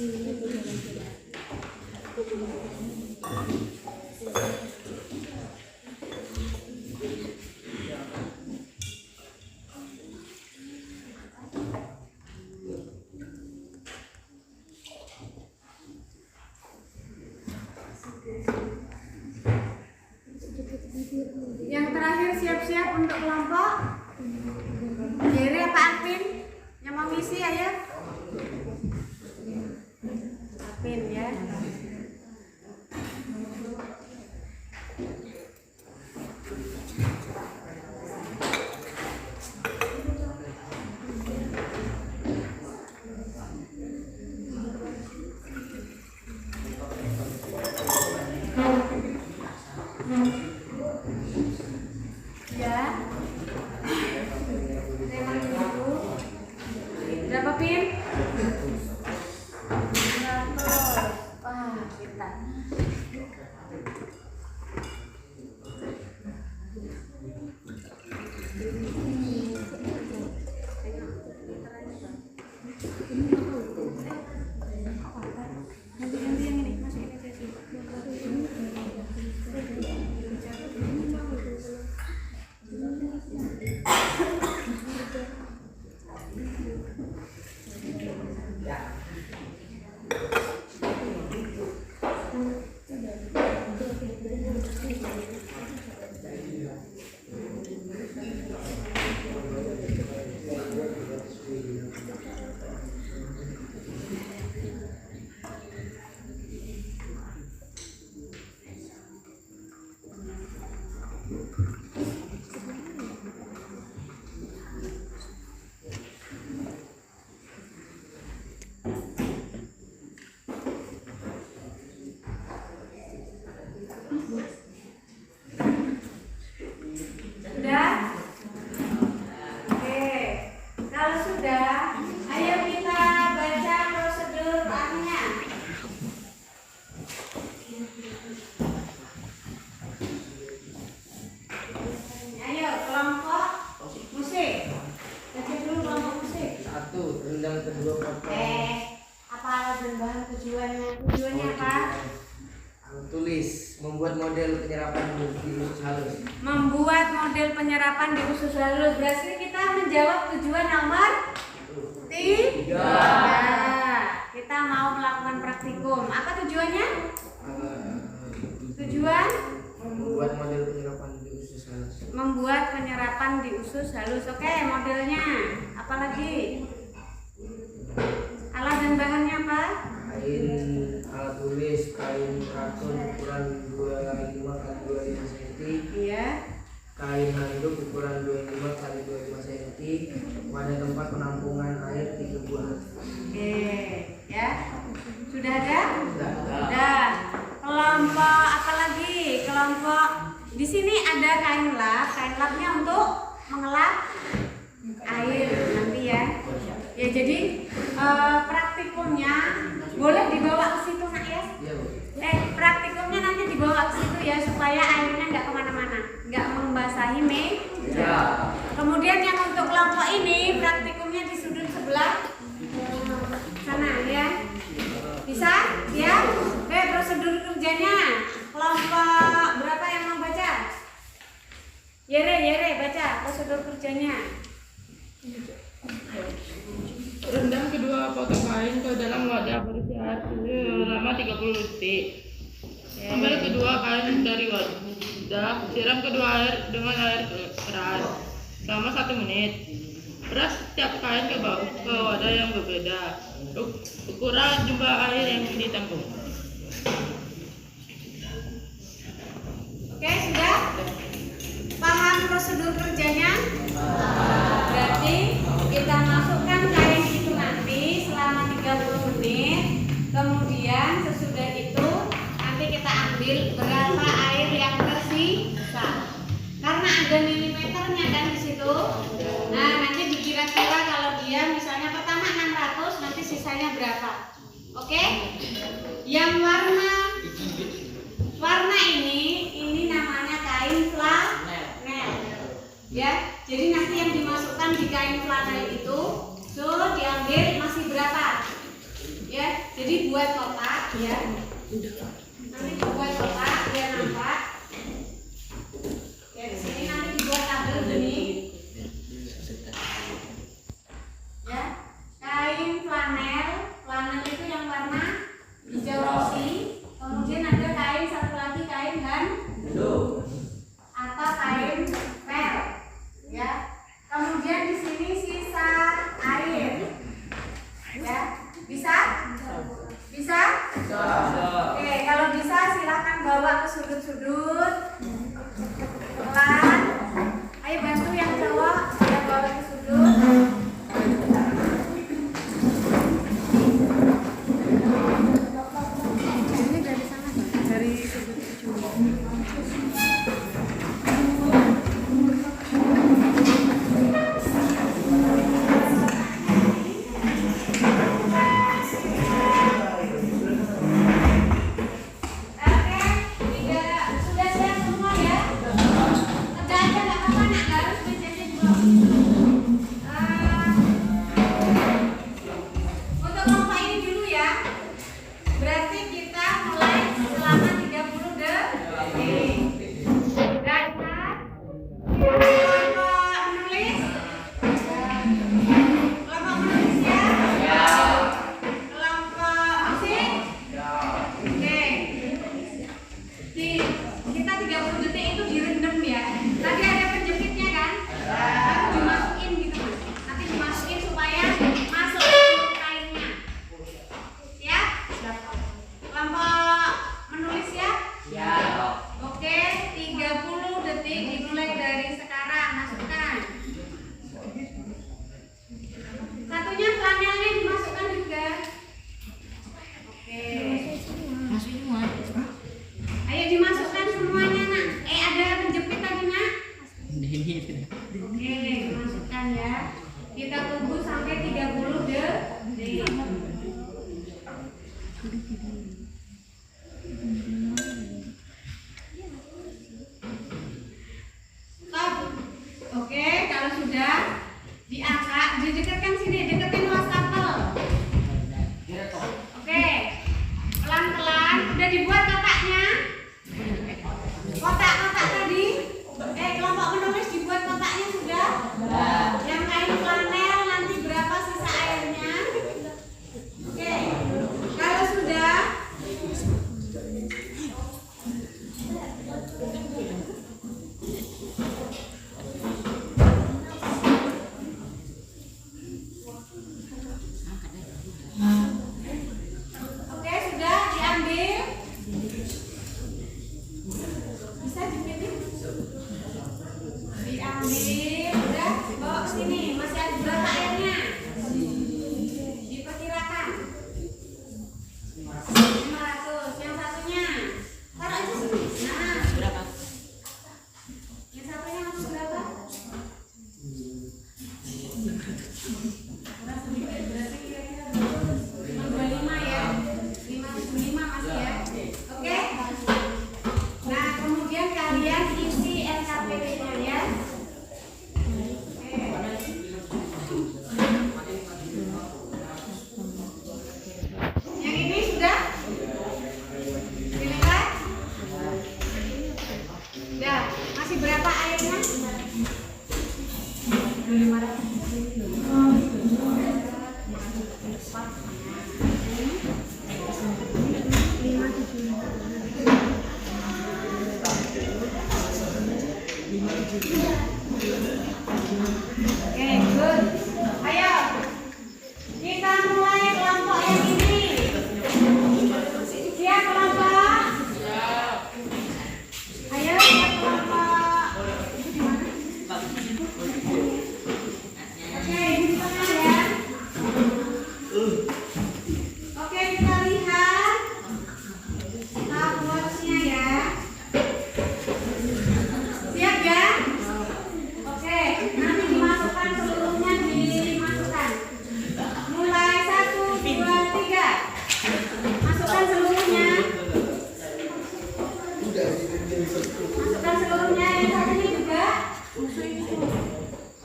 Yang terakhir siap-siap untuk kelompok. Jadi Pak Alvin yang mau ngisi ayo. Alvin ya. Ya. Memang gitu. Berapa pin? 100. Wah, pintar. Nanti yang ini masukin aja sih. Membuat model penyerapan di usus halus. Membuat model penyerapan di usus halus. Berarti kita menjawab tujuan nomor 3. Kita mau melakukan praktikum. Apa tujuannya? Tujuan Membuat model penyerapan di usus halus. membuat penyerapan di usus halus. Oke, modelnya apalagi? Alat dan bahannya apa? Kain alat tulis, kain kartun ukuran 25 x 25 cm, Iya. kain handuk ukuran 25 x 25 cm, wadah tempat penampungan air 3 buah. Oke, ya. Sudah ada? Sudah. Sudah. Kelompok apa lagi? Kelompok di sini ada kain lap. Kain lapnya untuk mengelap air nanti ya. Ya jadi praktikumnya boleh dibawa ke situ nak ya. Iya, Bu. Praktikumnya nanti dibawa ke situ ya supaya airnya nggak kemana-mana, nggak membasahi meja. Kemudian yang untuk kelompok ini praktikumnya di sudut sebelah sana ya. Bisa? Ya. Oke, prosedur kerjanya. Kelompok berapa yang mau baca? Yere baca prosedur kerjanya. Rendam kedua potong kain ke dalam wadah berisi air selama 30 detik. Ambil kedua kain dari wadah, siram kedua air dengan air keras selama 1 menit. Peras setiap kain ke wadah yang berbeda. Ukuran jumlah air yang ditampung. Oke, sudah? Paham prosedur kerjanya? Berarti kita masukkan kain itu nanti selama 30 menit. Kemudian sesudah itu nanti kita ambil berapa air yang tersisa. Karena ada milimeternya kan di situ. Nah, nanti dikira-kira kalau dia misalnya pertama 600, nanti sisanya berapa. Oke? Yang warna ini namanya kain flanel. Ya, jadi nanti yang dimasukkan di kain flanel itu diambil masih berapa? Ya, jadi buat kotak ya. Nanti dibuat kotak biar nampak. Ya, di sini nanti dibuat tabel gini. Ya, kain flanel itu yang warna hijau rossi. Kemudian ada kain satu lagi kain handuk atau kain pel. Ya. Kemudian di sini sisa air. Ya, bisa? Bisa? Oke, kalau bisa silahkan bawa ke sudut-sudut. Pelan. Ayo bantu yang cowok ya bawa ke sudut. Ini dari sana, Bang. Dari sudut ujung. Sudah siap semua ya? Kerja aja nggak apa-apa, nak. Harus kerjanya juga. Oke, good. Ayo, kita mulai kelompok yang ini. Siap kelompok? Ayo, siap kelompok. Oke, di tengah ya. Oke, kita lihat boxnya ya. Siap ya? Oke, nanti dimasukkan seluruhnya, dimasukkan. Mulai 1, 2, 3. Masukkan seluruhnya. Masukkan seluruhnya. Yang satunya juga.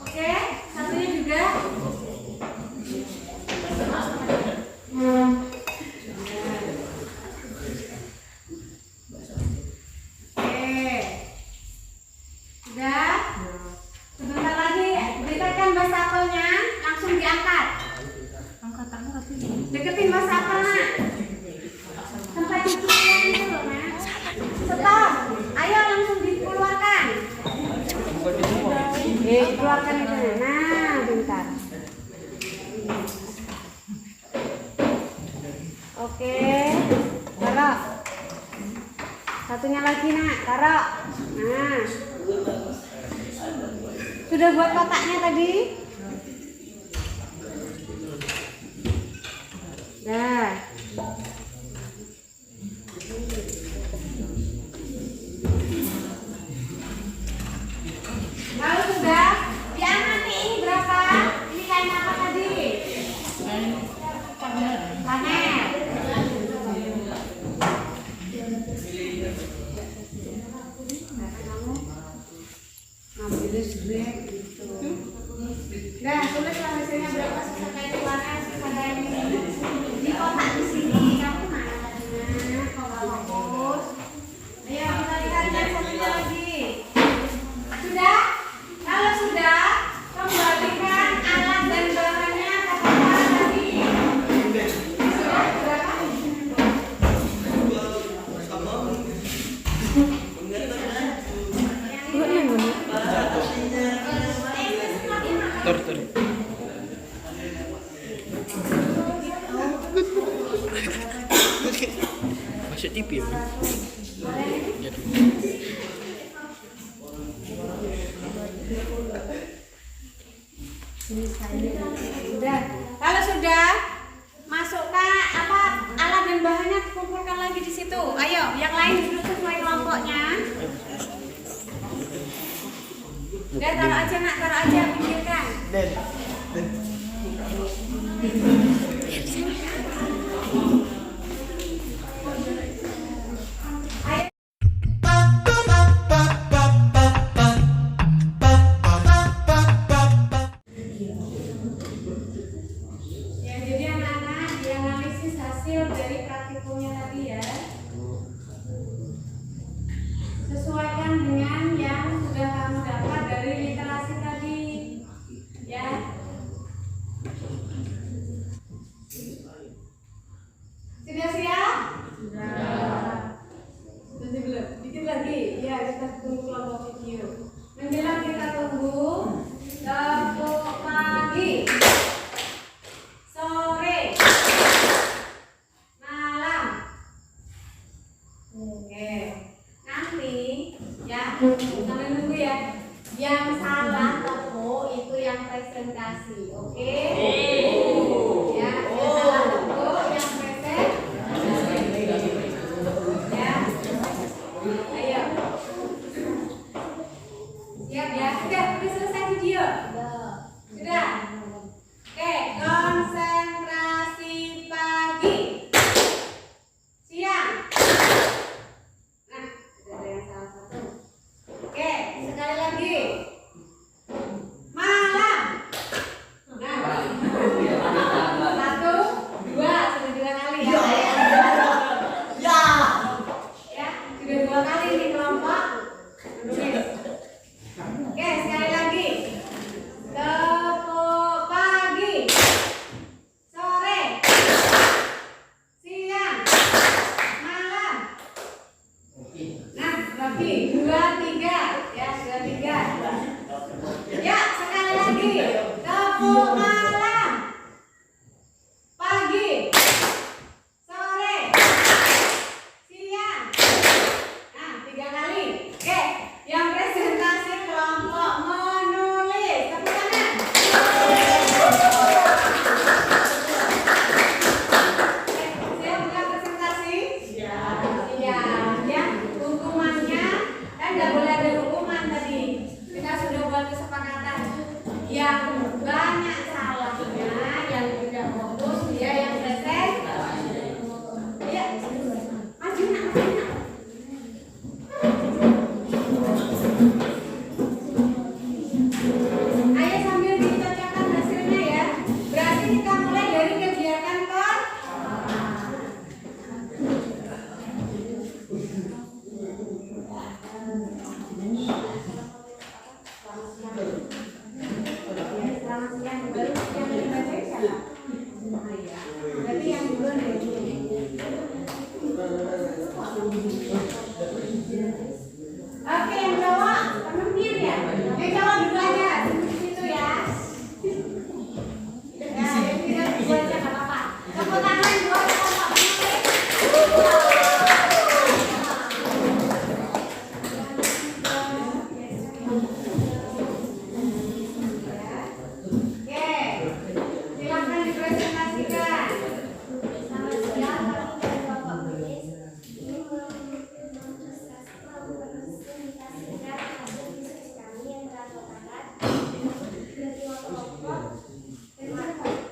Oke, satunya juga. Sudah? Sebentar lagi dekatkan wastafel-nya, langsung diangkat. Deketin wastafel, Nak. Tempat duduknya itu loh, Nak. Stop. Ayo langsung dikeluarkan. Keluarkan itu. Nah, bentar. Oke. Taruh. Satunya lagi, Nak. Taruh. Nah. Sudah buat kotaknya tadi? Dah. Lalu sudah diamati ini berapa? Ini kain apa tadi? Planet. Nah, tulislah hasilnya berapa sisa kain planet, sisa kain ini. Di kotak di sini. Kamu mana tadinya? Kalau fokus. Ayo kita lihat yang satunya lagi. Sudah? Kalau sudah, kembalikan alat dan bahannya ke kotak tadi. Sudah berapa? Masuk TV ya? Sudah. Kalau sudah, masukkan alat dan bahannya, kumpulkan lagi di situ. Ayo, yang lain duduk sesuai kelompoknya. Udah, taruh aja, Nak, taruh aja, pinggirkan. Ya, jadi anak-anak dianalisis hasil dari praktikumnya tadi ya. Sesuaikan dengan yang sudah kamu dapat dari literasi tadi. Ya. Sudah siap? Sudah. Sudah belum? Dikit lagi. Ya, kita tunggu kelompok video. Menjelang kita tunggu tepuk pagi, sore, malam. Oke. Nanti ya, sambil nunggu ya. Yang salah tepuk itu yang presentasi. Oke? Ya, yang salah tepuk yang presentasi. Ya. Ayo. Siap ya? Sudah selesai video? Sudah. Oke, konsentrasi pagi. Siang. Nah, ada yang salah satu. Oke, sekali lagi. Malam. Nah. 1, 2, sudah 2 kali ya. Ya, sudah 2 kali di kelompok. Menulis. Oke, sekali lagi. Tepuk pagi, sore, siang, malam. Nah, lagi 2, 3 ya, 2, 3. Ayo sambil dicocokkan hasilnya ya. Berarti kita mulai dari kegiatan berarti yang duluan ya. Oke, yang cowok penuhnya ya. Yang cowok dulu aja di situ ya. Ya, yang tidak dulu aja nggak apa-apa. Tepuk tangan dua kelompok penuh. Oke, silakan dipresentasikan. Selamat siang, kami dari Bapak Belis. Ini mempresentasikan hasil diskusi kami yang beranggotakan dari kelompok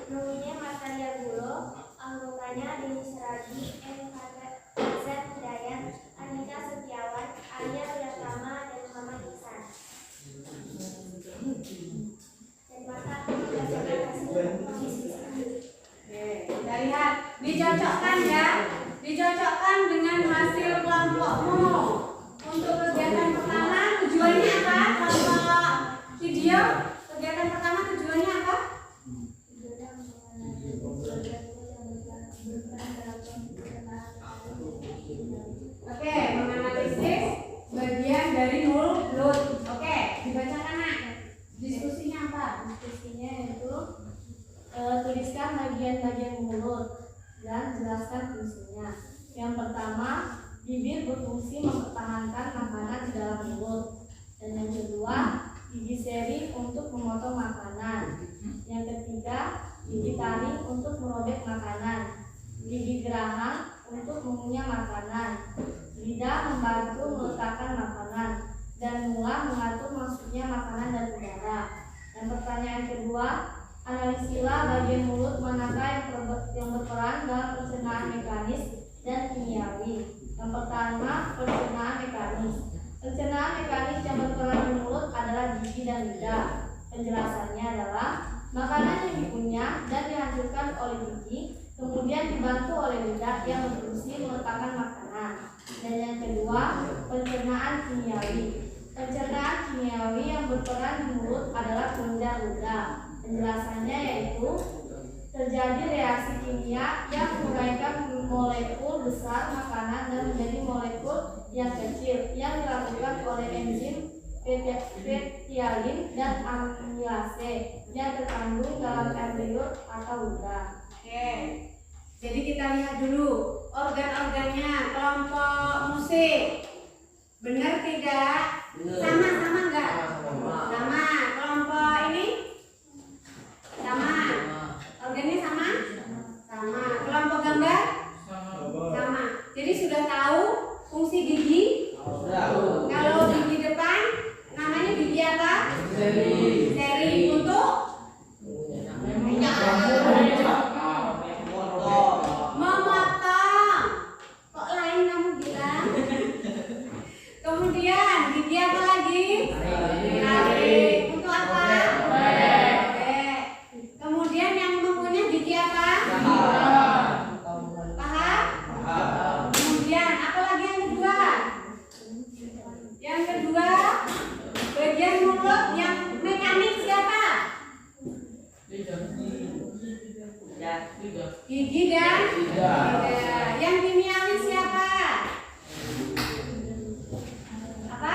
namanya Matalia Gulo, anggotanya Deni Seragi, Z Hidayat, Anika Setiawan, Arya Priyatama, dan Muhammad Ihsan. Dan maka berdasarkan hasil diskusi kami. Oke, kita lihat dicocokkan ya. Dicocokkan dengan hasil kelompokmu. Untuk kegiatan pertama tujuannya apa? Kelompok video kegiatan pertama tujuannya apa? Oke, menganalisis bagian dari mulut. Oke, dibacakan nak. Diskusinya apa? Diskusinya yaitu tuliskan bagian-bagian mulut dan jelaskan fungsinya. Yang pertama, bibir berfungsi mempertahankan makanan di dalam mulut. Dan yang kedua, gigi seri untuk memotong makanan. Yang ketiga, gigi taring untuk merobek makanan. Gigi geraham untuk mengunyah makanan. Lidah membantu meletakkan makanan. Dan mulah mengatur masuknya makanan dan udara. Dan pertanyaan kedua, analisilah bagian mulut manakah yang berperan dalam pencernaan mekanis dan kimiawi. Yang pertama, pencernaan mekanis. Pencernaan mekanis yang berperan di mulut adalah gigi dan lidah. Penjelasannya adalah makanan yang dikunyah dan dihancurkan oleh gigi, kemudian dibantu oleh lidah yang berfungsi meletakkan makanan. Dan yang kedua, pencernaan kimiawi. Pencernaan kimiawi yang berperan di mulut adalah kelenjar ludah. Penjelasannya yaitu terjadi reaksi kimia yang menguraikan molekul besar makanan dan menjadi molekul yang kecil yang dilakukan oleh enzim peptidin dan amilase yang terkandung dalam air liur atau ludah. Oke. Jadi kita lihat dulu organ-organnya kelompok musik. Benar tidak? Sama-sama enggak? Sama. Kelompok ini? Sama. Organnya sama? Sama. Kelompok gambar? Sama. Jadi sudah tahu fungsi gigi? Kalau gigi depan namanya gigi apa? Seri. Untuk memotong. Kok lain kamu bilang? Kemudian gigi apa lagi? Taring. Untuk apa? Oke. Kemudian yang mempunyai gigi apa? Paha? Kemudian apa lagi yang kedua? Yang kedua, bagian mulut yang mekanik siapa? Gigi dan lidah. Yang kimiawi siapa? Apa?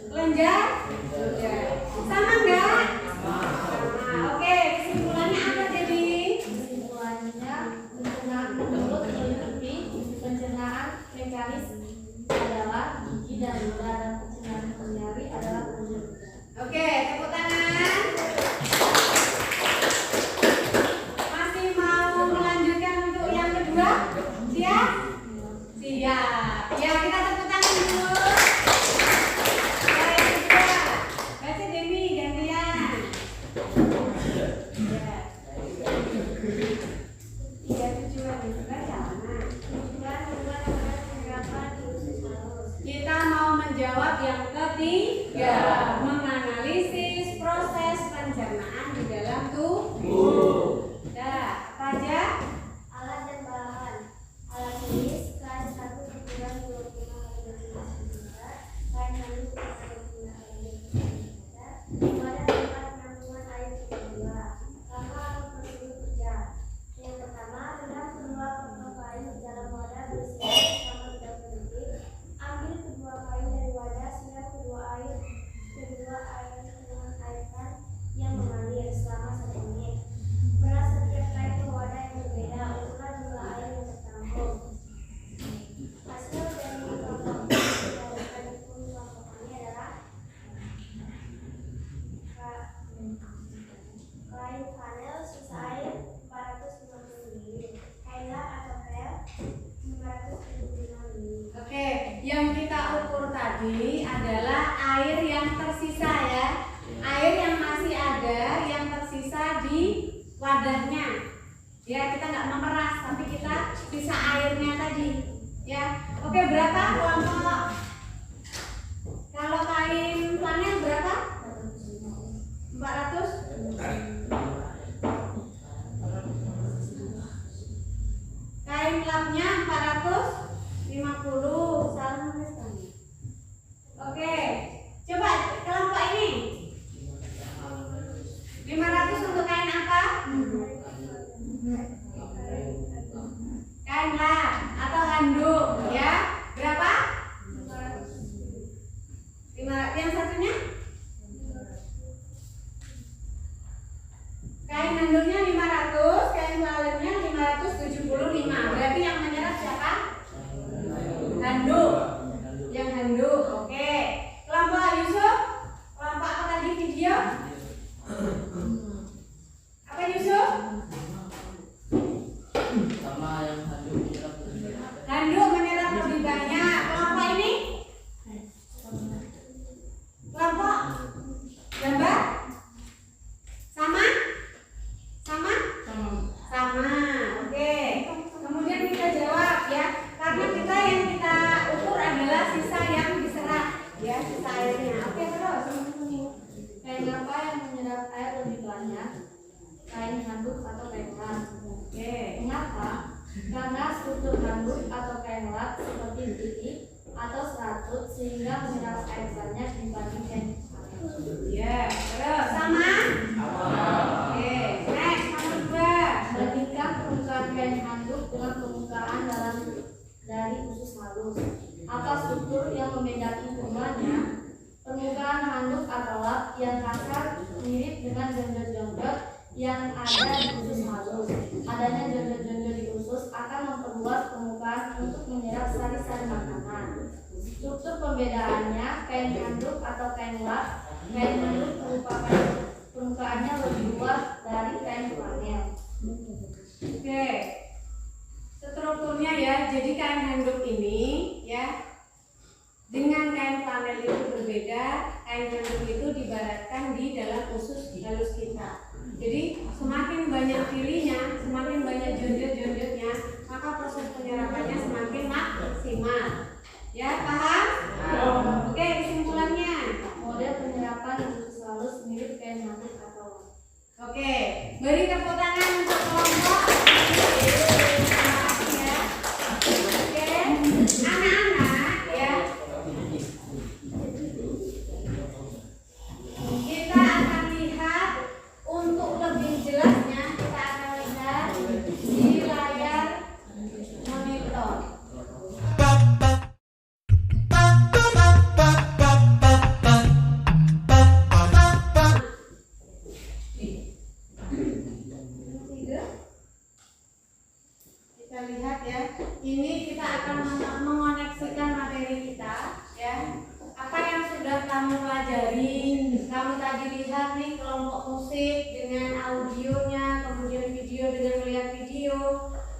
Kelenjar? Sama enggak? Sama. Oke, kesimpulannya apa jadi? Kesimpulannya, pencernaan mulut meliputi pencernaan mekanis adalah gigi dan lidah, dan pencernaan kimiawi adalah kelenjar ludah. Oke, tepuk tangan. Masih mau melanjutkan untuk yang kedua? Siap? Siap. Ya, kita tepuk tangan dulu. Ya, yang kedua. Baca Demi, gantian. Ya. 3 tujuan itu kan sama. Tujuan hubungan antara ketiga, menganalisis proses pencernaan di dalam tubuh. Dah, apa aja? Alat dan bahan. Alat tulis kain 1 ukuran 25 x 25 cm, kain handuk ukuran 25 x 25 cm, wadah tempat penampungan air kedua. Lama atau prosedur kerja. Yang pertama, rendam kedua potong kain di dalam wadah berisi air selama 30 detik. Ambil kedua kain dari wadah, siram kedua air dengan airkan yang mengalir selama 1 menit. Peras setiap kain ke wadah yang berbeda, ukuran jumlah air yang tertampung. Hasil dari kelompok kelompokannya adalah kain panel sisa air 450 ml, kain lap atau pel 575 ml. Oke, yang kita ukur tadi adalah air yang tersisa ya. Air yang masih ada, yang tersisa di wadahnya. Ya, kita nggak memeras, tapi kita sisa airnya tadi. Ya, oke, berapa kelompok? Kalau kain flanel berapa? 400? Kain lapnya 450. Salah nulis kan? Oke, coba kelompok ini 500 untuk kain apa? Kain lap atau handuk ya. Berapa? 500. Yang satunya? Kain handuknya 500, kain flanelnya 575. Berarti yang menyerap siapa? Handuk. Yang handuk. Oke. Kelompok Yusuf? Kelompok apa tadi video? Apa Yusuf? Sama yang handuk Handuk menyerap lebih banyak. Kelompok ini? Kelompok gambar? Sama? Sama? Sama. Oke. Kemudian kita jawab ya. Karena kita yang kita ukur adalah sisa yang diserap ya, sisa airnya. Oke, terus. Kain apa yang menyerap air lebih banyak? Kain handuk atau kain lap? Oke. Mengapa? Karena struktur handuk atau kain lap seperti titik atau seratut sehingga menyerap air banyak dibanding kain handuk. Ya, terus sama? Oke. Next, nomor 2. Bandingkan permukaan kain handuk dengan permukaan dari usus halus atau struktur yang membedakan keduanya. Permukaan handuk atau lap yang kasar mirip dengan jonjol-jonjol yang ada di usus halus. Adanya jonjol-jonjol di usus akan memperluas permukaan untuk menyerap sari-sari makanan. Struktur pembedaannya, kain handuk atau kain lap. Kain handuk permukaannya lebih luas dari kain flanel. Oke. Strukturnya ya, jadi kain handuk ini ya dengan kain flanel itu berbeda. Kain handuk itu dibaratkan di dalam usus halus kita. Jadi semakin banyak pilihnya, semakin banyak jonjol-jonjolnya, maka proses penyerapannya semakin maksimal. Ya, paham? Oke, kesimpulannya. Model penyerapan usus halus mirip kain handuk atau lap. Oke, beri tepuk tangan untuk kelompok. Terima kasih ya. Oke, anak-anak ya. Kita akan lihat untuk lebih jelasnya, kita akan lihat di layar monitor. Kita lihat ya, ini kita akan mengoneksikan materi kita ya. Apa yang sudah kamu pelajari, kamu tadi lihat nih kelompok musik dengan audionya, kemudian video dengan melihat video,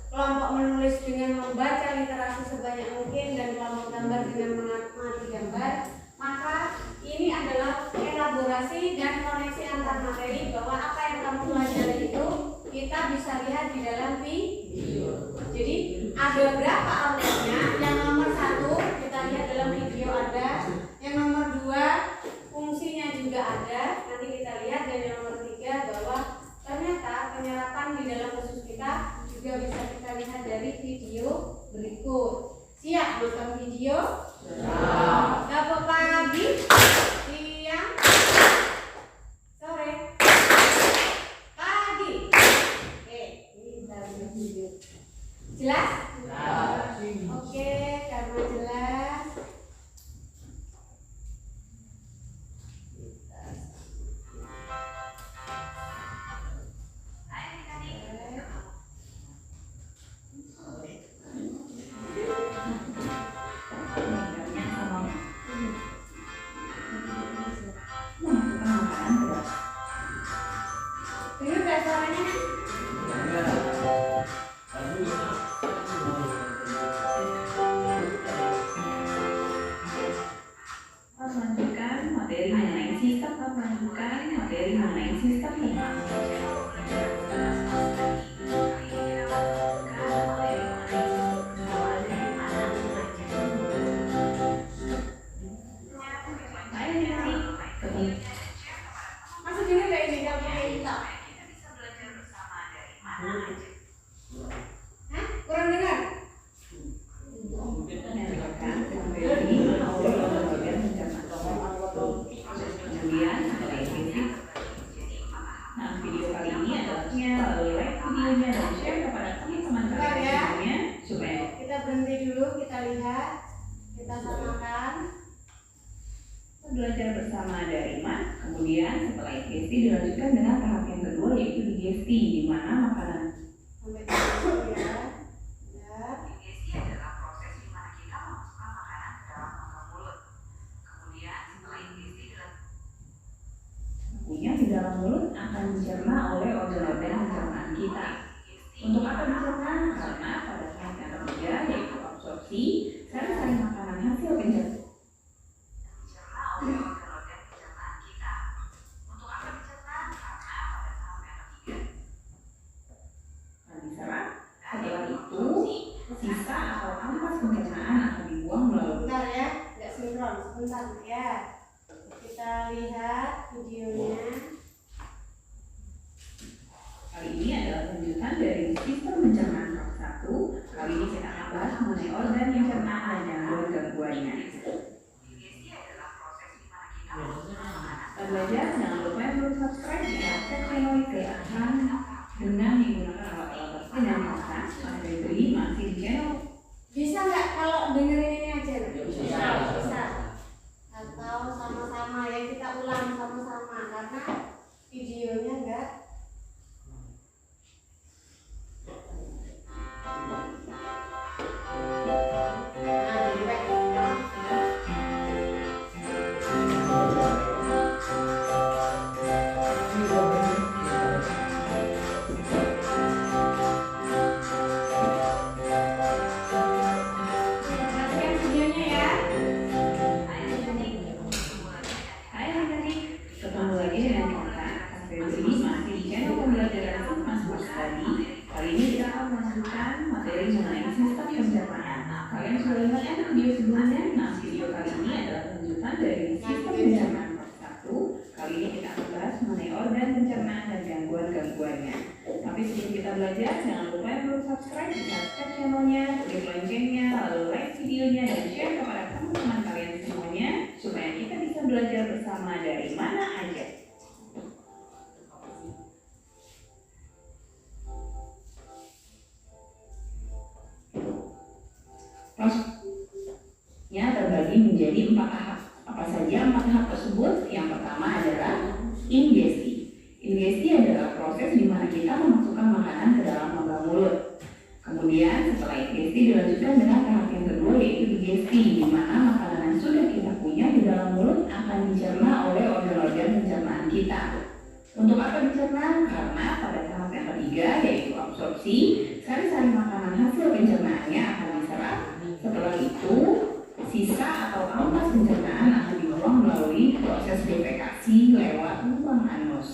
kelompok menulis dengan membaca literasi sebanyak mungkin, dan kelompok gambar dengan mengamati gambar. Maka ini adalah elaborasi dan koneksi antar materi bahwa apa yang kamu pelajari itu kita bisa lihat di dalam video. Jadi ada berapa outletnya? Yang nomor 1 kita lihat dalam video ada, yang nomor 2 lanjutkan video. Apa pagi, siang, sore, pagi. Oke, ini kita lihat video. Jelas? Oke, karena jelas. Dengar nggak suaranya? Melanjutkan materi mengenai sistem pembangunan. Masih dengar nggak ini kamu minta? Hah? Kurang dengar? Kemudian setelah itu, nah video kali ini adalah like videonya dan share kepada teman-teman kalian semuanya supaya Kita berhenti dulu, kita lihat, kita samakan. belajar bersama dari Mat. Kemudian setelah digesti dilanjutkan dengan tahap yang kedua yaitu digesti, di mana makanan Sampai dulu ya. Ya. digesti adalah proses di mana kita memasukkan makanan ke dalam rongga mulut. Kemudian setelah digesti punya di dalam mulut akan dicerna oleh organ-organ pencernaan kita. Untuk apa dicerna? Karena pada tahap yang ketiga yaitu absorpsi, sari-sari makanan hasil pencernaan oleh organ-organ pencernaan kita. Untuk apa dicerna? Karena pada tahap yang ketiga akan diserap. Setelah itu, sisa atau ampas pencernaan akan dibuang melalui. Bentar ya, nggak sinkron, sebentar ya. Kita lihat videonya. Kali ini adalah lanjutan dari sistem pencernaan tahap 1. Kali ini kita akan bahas mengenai organ pencernaan dan gangguan-gangguannya. Kita belajar, jangan lupa yang belum subscribe ya, cek channel Kelihatan dengan menggunakan alat-alat seperti dan kata. Mas Febri masih di channel. Bisa nggak kalau dengerin ini aja? Bisa. Atau sama-sama ya, kita ulang sama-sama karena videonya enggak. Nah, jadi baik. Perhatikan videonya ya. Hai adik-adik, ketemu lagi dengan kita. Mas Febri masih di channel pembelajaran Mas tadi. Kali ini kita akan melanjutkan materi mengenai sistem pencernaan. Kalian sudah lihat kan video sebelumnya? Nah, video kali ini adalah lanjutan dari sistem pencernaan part 1. Kali ini kita akan bahas mengenai organ pencernaan dan gangguan-gangguannya. Tapi sebelum kita belajar, jangan lupa yang belum subscribe, subscribe channelnya, klik loncengnya, lalu like videonya dan share kepada teman-teman kalian semuanya supaya kita bisa belajar bersama dari mana aja. Prosesnya terbagi menjadi 4 tahap. Apa saja 4 tahap tersebut? Yang pertama adalah ingesti. Ingesti adalah proses di mana kita memasukkan makanan ke dalam rongga mulut. Kemudian setelah ingesti dilanjutkan dengan tahap yang kedua yaitu digesti, di mana makanan yang sudah kita punya di dalam mulut akan dicerna oleh organ-organ pencernaan kita. Untuk apa dicerna? Karena pada tahap yang ketiga yaitu absorpsi, sari-sari makanan hasil pencernaannya akan diserap. Setelah itu, sisa atau ampas pencernaan akan dibuang melalui proses defekasi lewat lubang anus.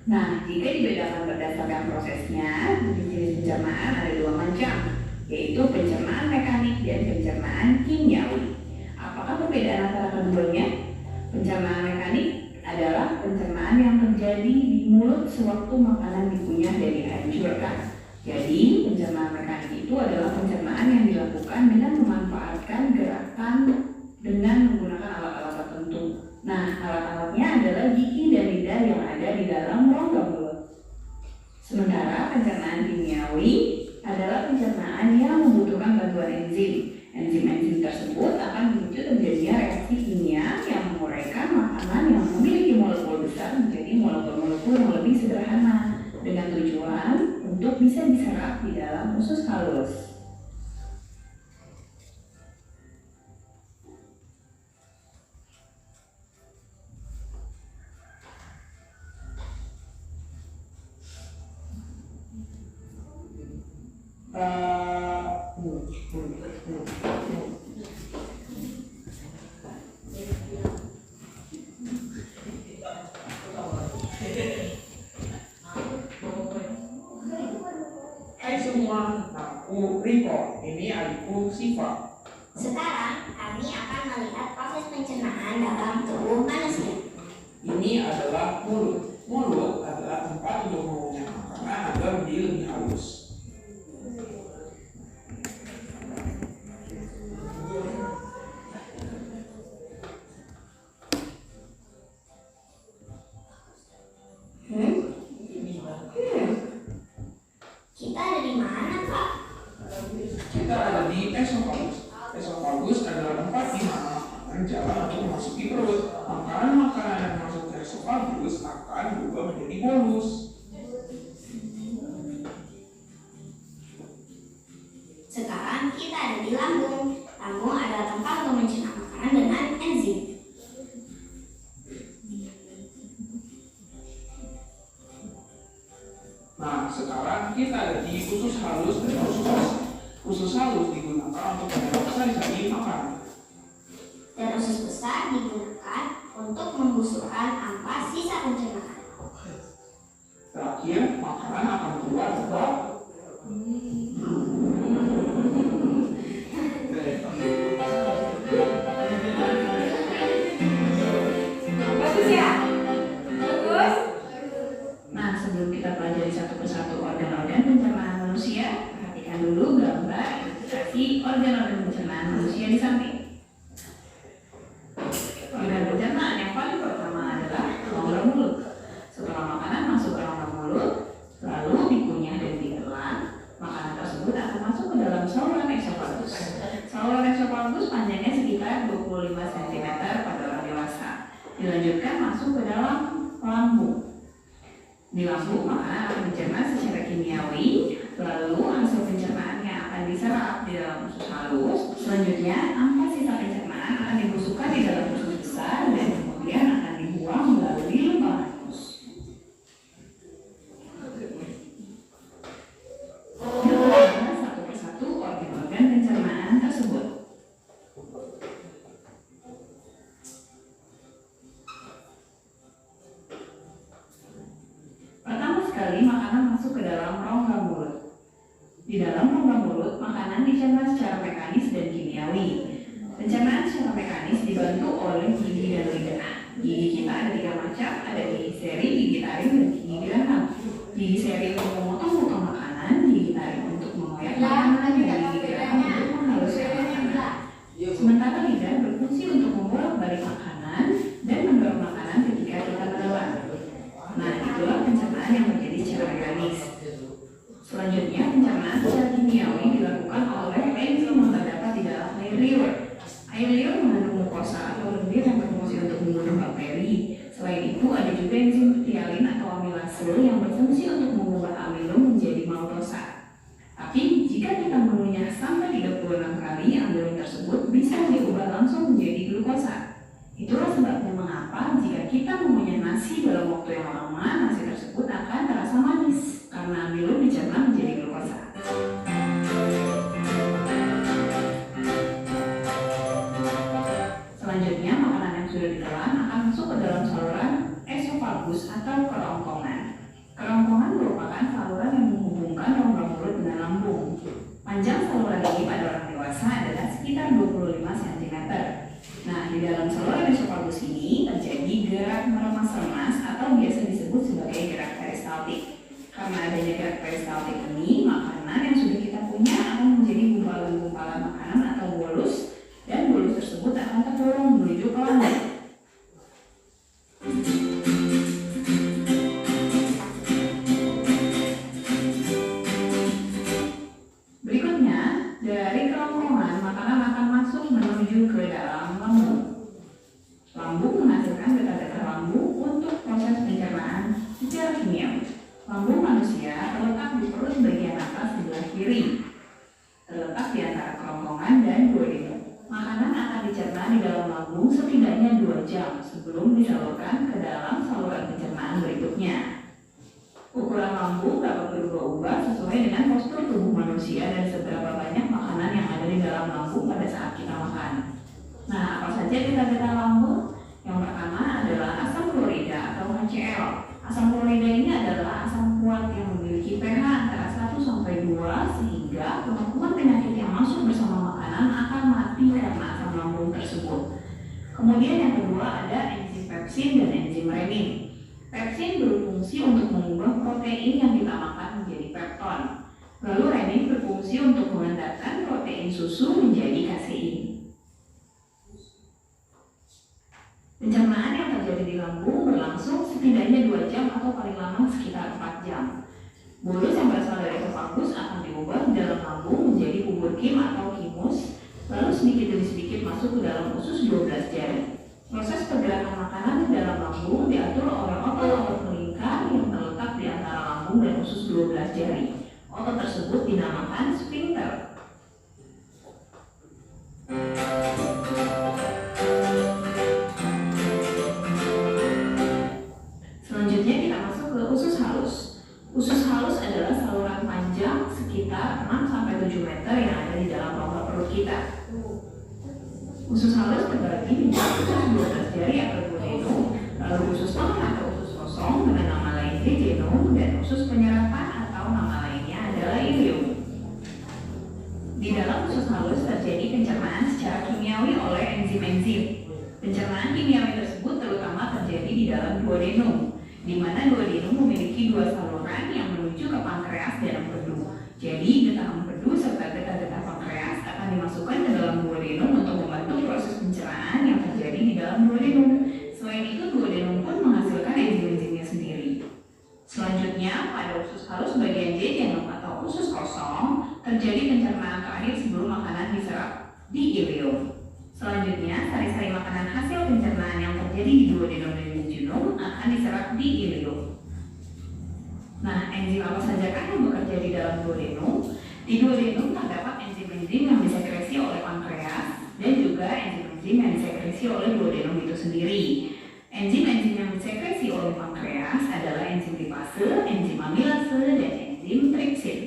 Nah, jika dibedakan berdasarkan prosesnya, jenis pencernaan ada 2 macam, yaitu pencernaan mekanik dan pencernaan kimiawi. Apakah perbedaan antara keduanya? Pencernaan mekanik adalah pencernaan yang terjadi di mulut sewaktu makanan dikunyah dan dihancurkan. Jadi, pencernaan mekanik itu adalah pencernaan yang dilakukan dengan memanfaatkan gerakan dengan menggunakan alat-alat tertentu. Nah, alat-alatnya adalah gigi dan lidah yang ada di dalam rongga mulut. Sementara pencernaan kimiawi adalah pencernaan yang membutuhkan bantuan enzim. Enzim-enzim tersebut akan memicu terjadinya reaksi kimia yang menguraikan makanan yang memiliki molekul besar menjadi molekul-molekul yang lebih sederhana dengan tujuan untuk bisa diserap di dalam usus halus. Hai semua, aku Riko. Ini adikku Siva. Sekarang kami akan melihat proses pencernaan dalam tubuh manusia. Ini adalah mulut. Mulut adalah tempat untuk mengunyah makanan agar menjadi lebih halus. Kita ada di mana, Kak? Kita ada di esofagus. Esofagus adalah tempat di mana makanan jalan untuk memasuki perut. Makanan-makanan yang masuk ke esofagus akan berubah menjadi bolus. Sekarang kita ada di lambung. Lambung adalah tempat untuk mencerna makanan dengan enzim. Nah, sekarang kita ada di usus halus dan usus besar. Usus halus digunakan untuk mendeteksi saji makanan. Dan usus besar digunakan untuk membusukkan ampas sisa pencernaan. Terakhir, makanan akan keluar ke bawah. Nah, sebelum kita pelajari satu persatu organ-organ pencernaan manusia, perhatikan dulu gambar ilustrasi organ-organ pencernaan manusia di samping. Organ pencernaan yang paling pertama adalah rongga mulut. Setelah makanan masuk ke rongga mulut, lalu dikunyah dan ditelan, makanan tersebut akan masuk ke dalam saluran esofagus. Saluran esofagus panjangnya sekitar 25 cm pada orang dewasa. Dilanjutkan masuk ke dalam lambung. Di lambung, makanan akan dicerna secara kimiawi, lalu hasil pencernaannya akan diserap di dalam usus halus. Selanjutnya, ampas sisa pencernaan akan dibusukkan di dalam usus besar dan kemudian akan dibuang melalui lubang anus. Kita bahas satu persatu organ-organ pencernaan tersebut. Pertama sekali, makanan masuk ke dalam rongga mulut. Di dalam rongga mulut, makanan dicerna secara mekanis dan kimiawi. Pencernaan secara mekanis dibantu oleh gigi dan lidah. Gigi kita ada 3 macam, ada gigi seri, gigi taring, dan gigi geraham. Gigi seri untuk memotong-potong makanan, gigi taring untuk mengoyak makanan, dan gigi geraham untuk menghaluskan makanan. Sementara lidah berfungsi untuk membolak-balik makanan dan mendorong makanan ketika kita menelan. Nah, itulah pencernaan yang terjadi secara mekanis. Selanjutnya, pencernaan secara kimiawi dilakukan oleh enzim yang terdapat di dalam air liur. Air liur mengandung mukosa atau lendir yang berfungsi untuk membunuh bakteri. Selain itu, ada juga enzim ptialin atau amilase yang berfungsi untuk mengubah amilum menjadi maltosa. Tapi, jika kita mengunyah sampai 36 kali, amilum tersebut bisa diubah langsung menjadi glukosa. Itulah sebabnya mengapa jika kita mengunyah nasi dalam waktu yang lama, nasi tersebut akan terasa manis karena amilum dicerna menjadi glukosa. Selanjutnya, makanan yang sudah ditelan akan masuk ke dalam saluran esofagus atau kerongkongan. Kerongkongan merupakan saluran yang menghubungkan rongga mulut dengan lambung. Panjang saluran ini pada orang dewasa adalah sekitar 25 cm. Nah, di dalam saluran esofagus ini terjadi gerak meremas peristaltik. Karena adanya gerak peristaltik ini, makanan yang sudah kita punya akan menjadi gumpalan-gumpalan makanan atau bolus, dan bolus tersebut akan terdorong menuju ke lambung. Berikutnya, dari kerongkongan makanan akan masuk menuju ke dalam lambung. Lambung menghasilkan getah-getah lambung untuk proses pencernaan secara kimiawi. Lambung manusia terletak di perut bagian atas sebelah kiri, terletak di antara kerongkongan dan duodenum. Makanan akan dicerna di dalam lambung setidaknya 2 jam sebelum disalurkan ke dalam saluran pencernaan berikutnya. Ukuran lambung dapat berubah-ubah sesuai dengan postur tubuh manusia dan seberapa banyak makanan yang ada di dalam lambung pada saat kita makan. Nah, apa saja getah-getah lambung? Yang pertama adalah asam klorida atau HCl. Asam klorida ini adalah asam kuat yang memiliki pH antara 1 sampai 2 sehingga kuman penyakit yang masuk bersama makanan akan mati karena asam lambung tersebut. Kemudian yang kedua ada enzim pepsin dan enzim renin. Pepsin berfungsi untuk mengubah protein yang kita makan menjadi pepton. Lalu renin berfungsi untuk mengendapkan protein susu menjadi kasein. Pencernaan yang terjadi di lambung berlangsung setidaknya 2 jam atau paling lama sekitar 4 jam. Bolus yang berasal dari esofagus akan diubah di dalam lambung menjadi bubur kim atau kimus, lalu sedikit demi sedikit masuk ke dalam usus 12 jari. Proses pergerakan makanan di dalam lambung diatur oleh otot-otot melingkar yang terletak di antara lambung dan usus 12 jari. Otot tersebut dinamakan sphincter. Selanjutnya kita masuk ke usus halus. Usus halus adalah saluran panjang sekitar 6-7 meter yang ada di dalam rongga perut kita. Usus halus terbagi menjadi usus 12 jari atau duodenum, lalu usus tengah atau usus kosong dengan nama lain jejunum, dan usus penyerapan atau nama lainnya adalah ileum. Di dalam usus halus terjadi pencernaan secara kimiawi oleh enzim-enzim. Pencernaan kimiawi tersebut terutama terjadi di dalam duodenum, di mana duodenum memiliki 2 saluran yang menuju ke pankreas dan empedu. Jadi getah empedu serta getah-getah pankreas akan dimasukkan ke dalam duodenum untuk membantu proses pencernaan yang terjadi di dalam duodenum. Selain itu, duodenum pun menghasilkan enzim-enzimnya sendiri. Selanjutnya, pada usus halus bagian jejunum atau usus kosong, terjadi pencernaan terakhir sebelum makanan diserap di ileum. Selanjutnya, sari-sari makanan hasil pencernaan yang terjadi di duodenum dan jejunum akan diserap di ileum. Nah, enzim apa saja kan yang bekerja di dalam duodenum? Di duodenum terdapat enzim-enzim yang disekresi oleh pankreas dan juga enzim-enzim yang disekresi oleh duodenum itu sendiri. Enzim-enzim yang disekresi oleh pankreas adalah enzim lipase, enzim amilase, dan enzim tripsin.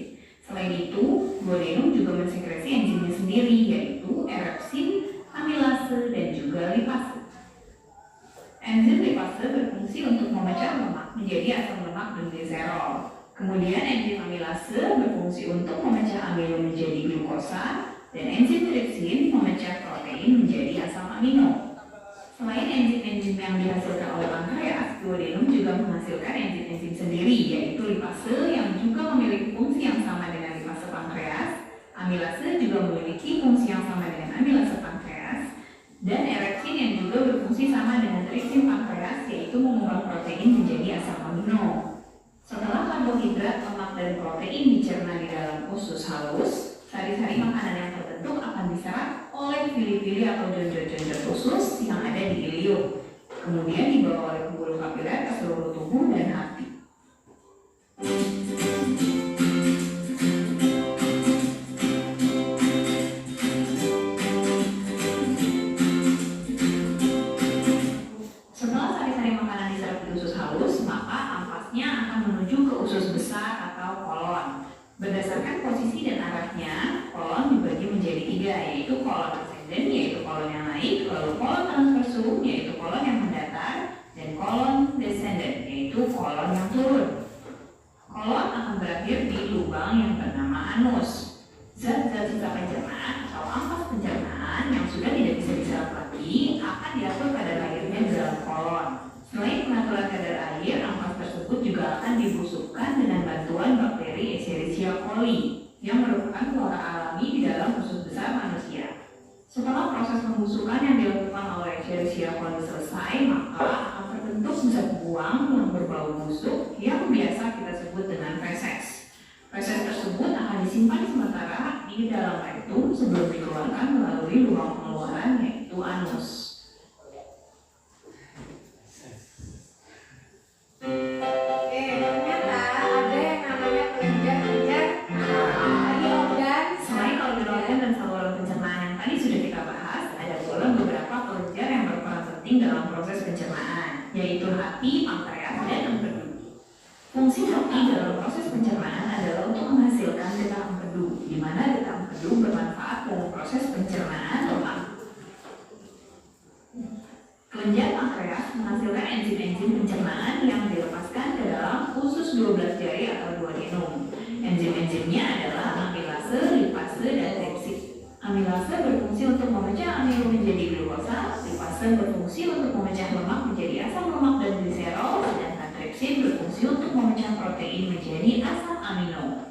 Selain itu, duodenum juga mensekresi enzimnya sendiri, yaitu erepsin, amilase, dan juga lipase. Enzim lipase berfungsi untuk memecah lemak menjadi asam lemak dan gliserol. Kemudian enzim amilase berfungsi untuk memecah amilo menjadi glukosa, dan enzim tripsin memecah protein menjadi asam amino. Selain enzim-enzim yang dihasilkan oleh pankreas, duodenum juga menghasilkan enzim-enzim sendiri, yaitu lipase yang juga memiliki fungsi yang sama dengan lipase pankreas, amilase juga memiliki fungsi yang sama dengan amilase pankreas, dan erepsin yang juga berfungsi sama dengan tripsin pankreas, yaitu mengubah protein menjadi asam amino. Setelah karbohidrat, lemak, dan protein dicerna di dalam usus halus, sari-sari makanan yang terbentuk akan diserap oleh pili-pili atau jonjol-jonjol usus yang ada di ileum, kemudian dibawa oleh pembuluh kapiler ke seluruh tubuh dan hati. Setelah sari-sari makanan diserap di usus halus, maka ampasnya akan menuju ke usus besar atau kolon. Berdasarkan posisi dan arahnya, kolon dibagi menjadi 3, yaitu kolon ascending, yaitu kolon yang naik, lalu kolon transversum, yaitu kolon yang mendatar, dan kolon descending, yaitu kolon yang turun. Kolon akan berakhir di lubang yang bernama anus. Zat-zat sisa pencernaan atau ampas pencernaan yang sudah tidak bisa diserap lagi akan diatur kadar airnya di dalam kolon. Selain pengaturan kadar air, ampas tersebut juga akan dibusukkan coli yang merupakan flora alami di dalam usus besar manusia. Setelah proses pembusukan yang dilakukan oleh Escherichia coli selesai, maka akan terbentuk zat buang yang berbau busuk yang biasa kita sebut dengan feses. Feses tersebut akan disimpan sementara di dalam rektum sebelum dikeluarkan melalui lubang pengeluaran yaitu anus. Ternyata ada yang namanya kelenjar-kelenjar tadi organ. Selain organ-organ dan saluran pencernaan yang tadi sudah kita bahas, ada pula beberapa kelenjar yang berperan penting dalam proses pencernaan, yaitu hati, pankreas, dan empedu. Fungsi hati dalam proses pencernaan adalah untuk menghasilkan getah empedu, di mana getah empedu bermanfaat dalam proses pencernaan lemak. Kelenjar pankreas menghasilkan enzim-enzim pencernaan yang dilepaskan ke dalam usus 12 jari atau duodenum. Enzim-enzimnya adalah amilase, lipase, dan tripsin. Amilase berfungsi untuk memecah amilo menjadi glukosa, lipase berfungsi untuk memecah lemak menjadi asam lemak dan gliserol, sedangkan tripsin berfungsi untuk memecah protein menjadi asam amino.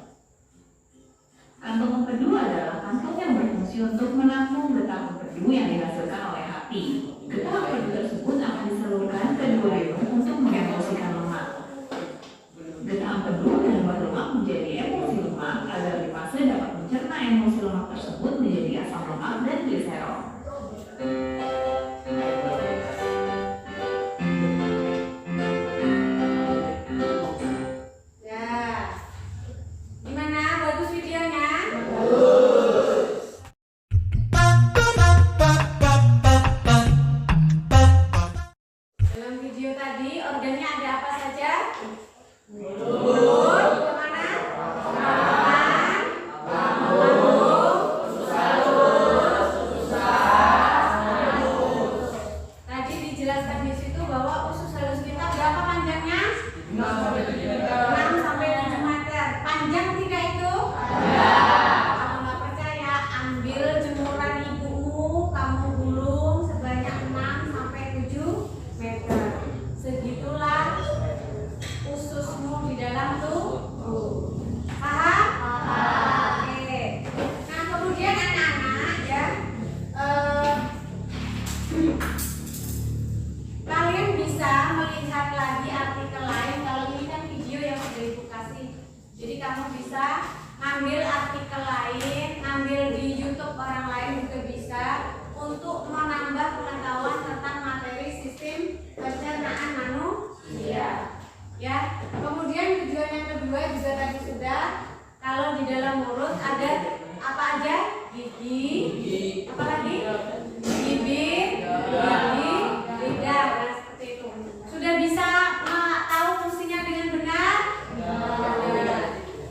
Kantong empedu adalah kantong yang berfungsi untuk menampung getah empedu yang dihasilkan oleh hati. Getah empedu tersebut akan disalurkan ke duodenum untuk mengemulsikan lemak. Getah empedu mengubah lemak menjadi emulsi lemak agar lipase dapat mencerna emulsi lemak tersebut menjadi asam lemak dan gliserol. Gimana? Bagus videonya? Dalam video tadi organnya ada apa saja? Mulut, kemana? Tangan, lambung, salur, tadi dijelaskan di situ bahwa usus halus kita berapa panjangnya? 6 sampai 7 meter. Panjang tidak itu? Kalau nggak percaya, ambil jemuran ibumu, kamu gulung sebanyak 6 sampai 7 meter. Segitulah ususmu di dalam tubuh. Paham? Oke. Nah, kemudian anak-anak ya, kalian bisa melihat lagi artikel lain. Kalau ini kan video yang sudah ibu kasih, jadi kamu bisa ngambil artikel lain, ngambil di YouTube orang lain juga bisa, untuk menambah pengetahuan tentang materi sistem pencernaan manusia. Ya, kemudian tujuan yang kedua juga tadi sudah, kalau di dalam mulut ada apa aja? Gigi, apa lagi? Bibir, gigi, lidah, nah seperti itu. Sudah bisa tahu fungsinya dengan benar?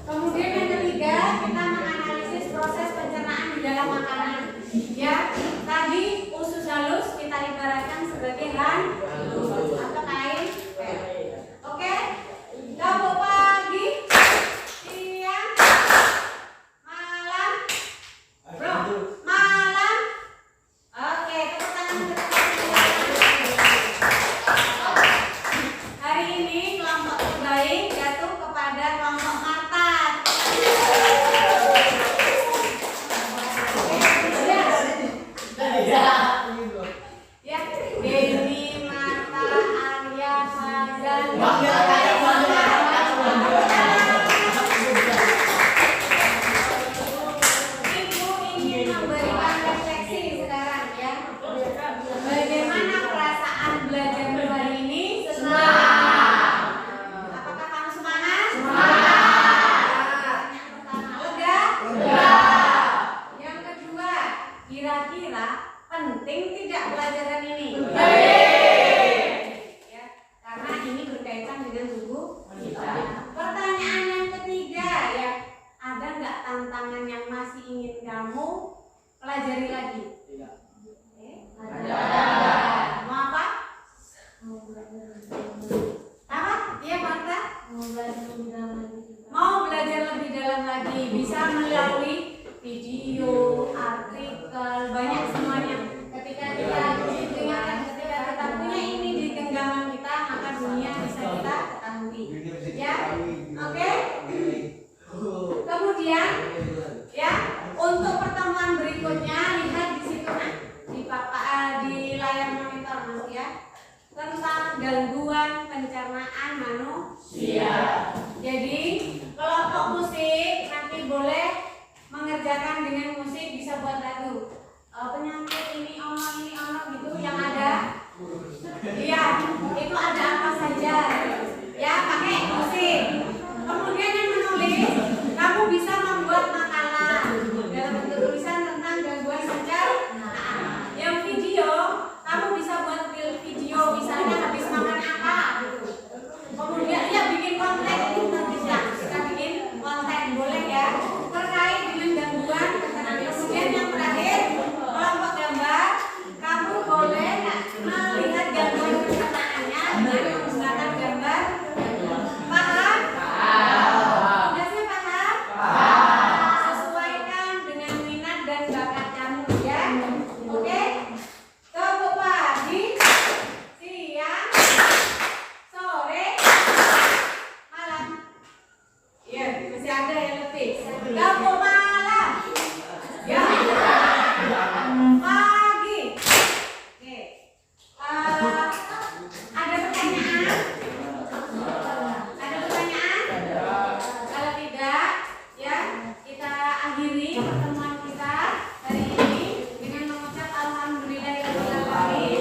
Kemudian yang ketiga, kita menganalisis proses pencernaan di dalam makanan. Ya, tadi usus halus kita ibaratkan sebagai handuk atau kain. Oke, kamu pagi, siang, malam, bro, malam. Oke, tepuk tangan untuk hari ini kelompok terbaik jatuh kepada kelompok mata. Ya, Deni, Marta, Arya, Fauzan, Ibu ingin memberikan refleksi sekarang ya. Bagaimana perasaan belajar hari ini? Senang. Apakah kamu semangat? Semangat. Lega? Yang kedua, kira-kira penting tidak pelajaran ini? Ya, karena ini berkaitan dengan tubuh kita. Pertanyaan yang ketiga ya, ada nggak tantangan yang masih ingin kamu pelajari lagi? Ada. Mau apa? Apa? Iya Marta? Mau belajar lebih dalam lagi. Bisa melalui video, artikel, banyak semuanya. Ketika kita dengarkan, ketika kita punya ini di genggaman kita, maka dunia bisa kita ketahui. Ya, oke. Kemudian ada yang lebih. Kamu malam. Ya. Pagi. Oke. Ada pertanyaan? Ada pertanyaan? Kalau tidak, ya kita akhiri pertemuan kita hari ini dengan mengucap alhamdulillahirobbilalamin.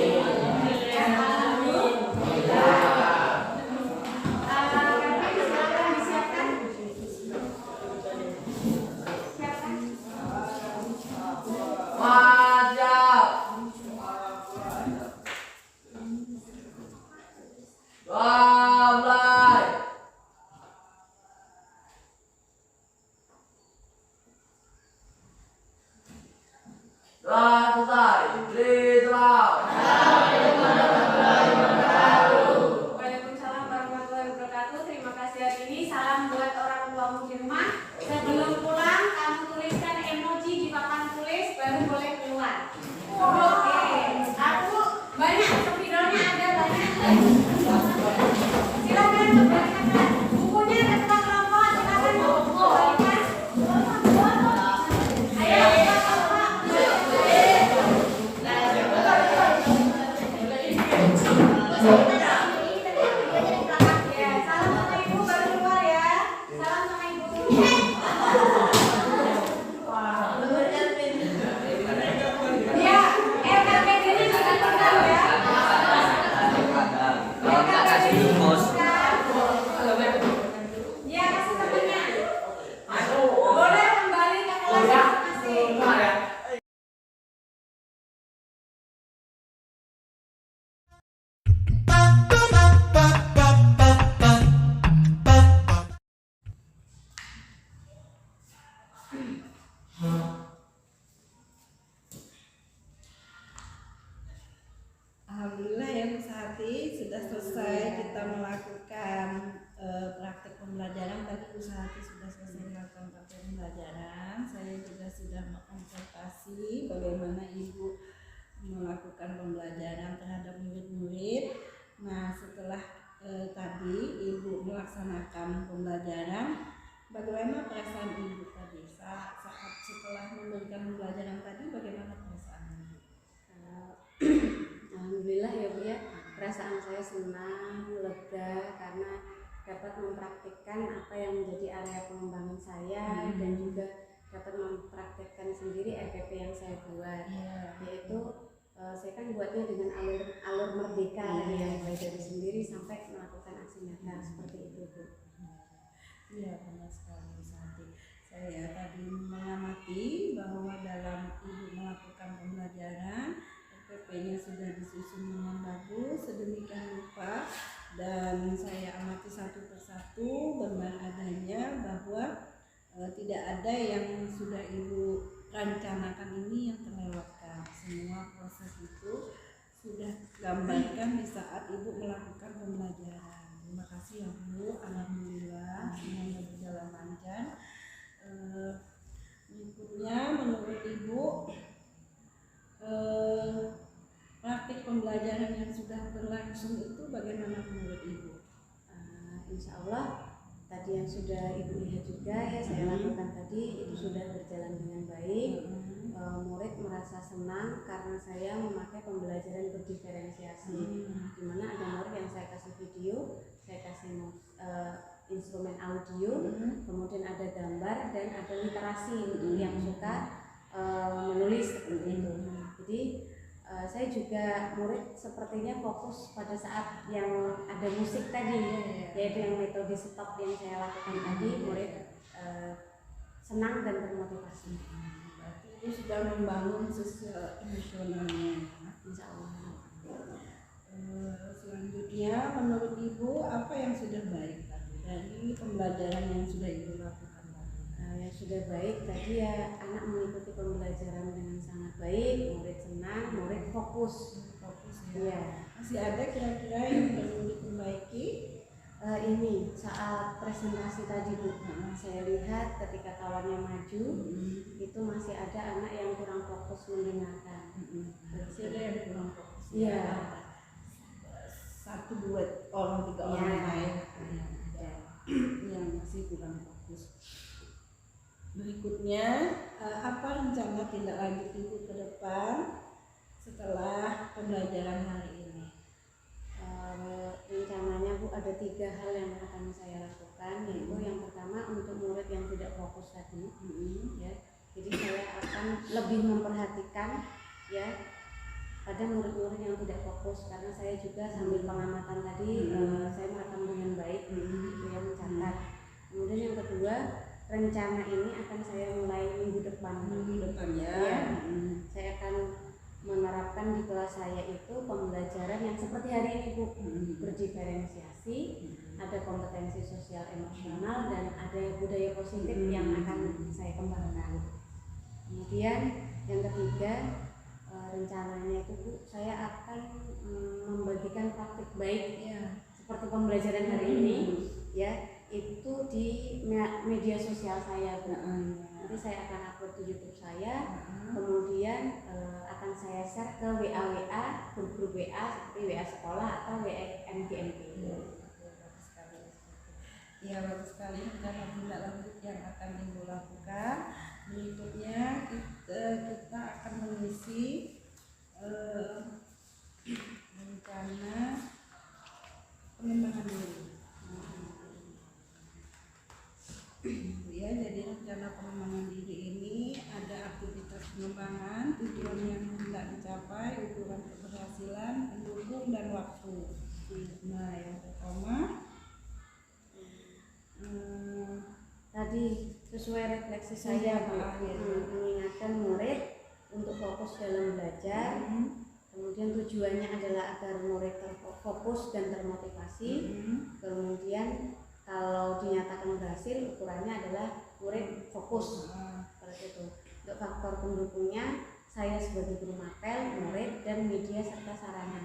Ya, alhamdulillah. Kami silakan disiapkan. Siapkan. Wajib. Mulai. Selesai. Waalaikumsalam warahmatullahi wabarakatuh. Terima kasih hari ini. Salam buat orang tuamu di rumah. Sebelum pulang, kamu tuliskan emoji di papan tulis, baru boleh keluar. Oke. Aku banyak videonya ada banyak. Silakan kembalikan bukunya ke tukang kelompok. Silakan buku balikan. Ayo. Ya, salam sama ibu baru keluar ya. Salam sama ibu. Ya, RKPD-nya jangan tinggal ya. RKPD bukan. Ya, kasih temennya. Boleh kembali ke kelas masing-masing. Alhamdulillah ya Bu Sahati, sudah selesai kita melakukan praktek pembelajaran. Tadi Bu Sahati sudah selesai melakukan praktek pembelajaran. Saya juga sudah mengobservasi bagaimana Ibu melakukan pembelajaran terhadap murid-murid. Nah, setelah tadi Ibu melaksanakan pembelajaran, bagaimana perasaan Ibu tadi saat setelah memberikan pembelajaran tadi? Bagaimana perasaan Ibu? Alhamdulillah ya Bu ya, perasaan saya senang, lega karena dapat mempraktikkan apa yang menjadi area pengembangan saya dan juga dapat mempraktikkan sendiri RPP yang saya buat, yaitu saya kan buatnya dengan alur merdeka yang mulai dari sendiri sampai melakukan aksi nyata seperti itu Bu. Iya benar sekali Santi. Saya tadi mengamati bahwa dalam Ibu melakukan pembelajaran RPP-nya sudah disusun dengan bagus sedemikian rupa, dan saya amati satu persatu benar adanya bahwa tidak ada yang sudah Ibu rencanakan ini yang terlewatkan. Semua proses itu sudah gambarkan di saat Ibu melakukan pembelajaran. Terima kasih ya Bu, alhamdulillah semuanya berjalan lancar. Berikutnya menurut Ibu praktik pembelajaran yang sudah berlangsung itu bagaimana menurut Ibu? Insya Allah tadi yang sudah Ibu lihat juga ya saya lakukan tadi itu sudah berjalan dengan baik. Murid merasa senang karena saya memakai pembelajaran berdiferensiasi, di mana ada murid yang saya kasih video, saya kasih instrumen audio, kemudian ada gambar dan ada literasi untuk yang suka menulis seperti itu. Jadi saya juga murid sepertinya fokus pada saat yang ada musik tadi, yaitu yang metode stop yang saya lakukan tadi. Murid senang dan termotivasi. Berarti Ibu sudah membangun sosial emosionalnya. Insya Allah. Selanjutnya menurut Ibu apa yang sudah baik tadi dari pembelajaran yang sudah Ibu lakukan tadi? Yang sudah baik tadi ya, anak mengikuti pembelajaran dengan sangat baik, murid senang, murid fokus ya. Iya. Masih ada kira-kira yang perlu diperbaiki? Ini saat presentasi tadi Bu, saya lihat ketika kawannya maju itu masih ada anak yang kurang fokus mendengarkan. Masih ada yang kurang fokus. Iya. Satu dua orang tiga orang lain yang masih kurang fokus. Berikutnya, apa rencana tindak lanjut Ibu ke depan setelah pembelajaran hari ini? Rencananya Bu ada 3 hal yang akan saya lakukan, yaitu yang pertama untuk murid yang tidak fokus tadi, ya. Jadi saya akan lebih memperhatikan ya pada murid-murid yang tidak fokus, karena saya juga sambil pengamatan tadi saya merekam dengan baik, gitu ya, mencatat. Kemudian yang kedua, rencana ini akan saya mulai minggu depan ya. Saya akan menerapkan di kelas saya itu pembelajaran yang seperti hari ini Bu, berdiferensiasi, ada kompetensi sosial emosional dan ada budaya positif yang akan saya kembangkan. Kemudian yang ketiga, rencananya itu Bu, saya akan membagikan praktik baik ya, seperti pembelajaran hari ini ya, itu di media sosial saya Bu. Nanti saya akan upload di YouTube saya, kemudian akan saya share ke WA, grup WA seperti WA sekolah atau WA MGMP. Ya, bagus sekali rencana tindak lanjut yang akan Ibu lakukan. Berikutnya kita akan mengisi rencana pengembangan diri. Ya, jadi rencana pengembangan diri ini ada aktivitas pengembangan, tujuan yang hendak dicapai, ukuran keberhasilan, pendukung dan waktu. Nah, yang pertama tadi sesuai refleksi saya Bu, mengingatkan murid untuk fokus dalam belajar. Kemudian tujuannya adalah agar murid terfokus dan termotivasi. Kemudian kalau dinyatakan berhasil, ukurannya adalah murid fokus. Seperti itu. Untuk faktor pendukungnya, saya sebagai guru mapel, murid, dan media serta sarana.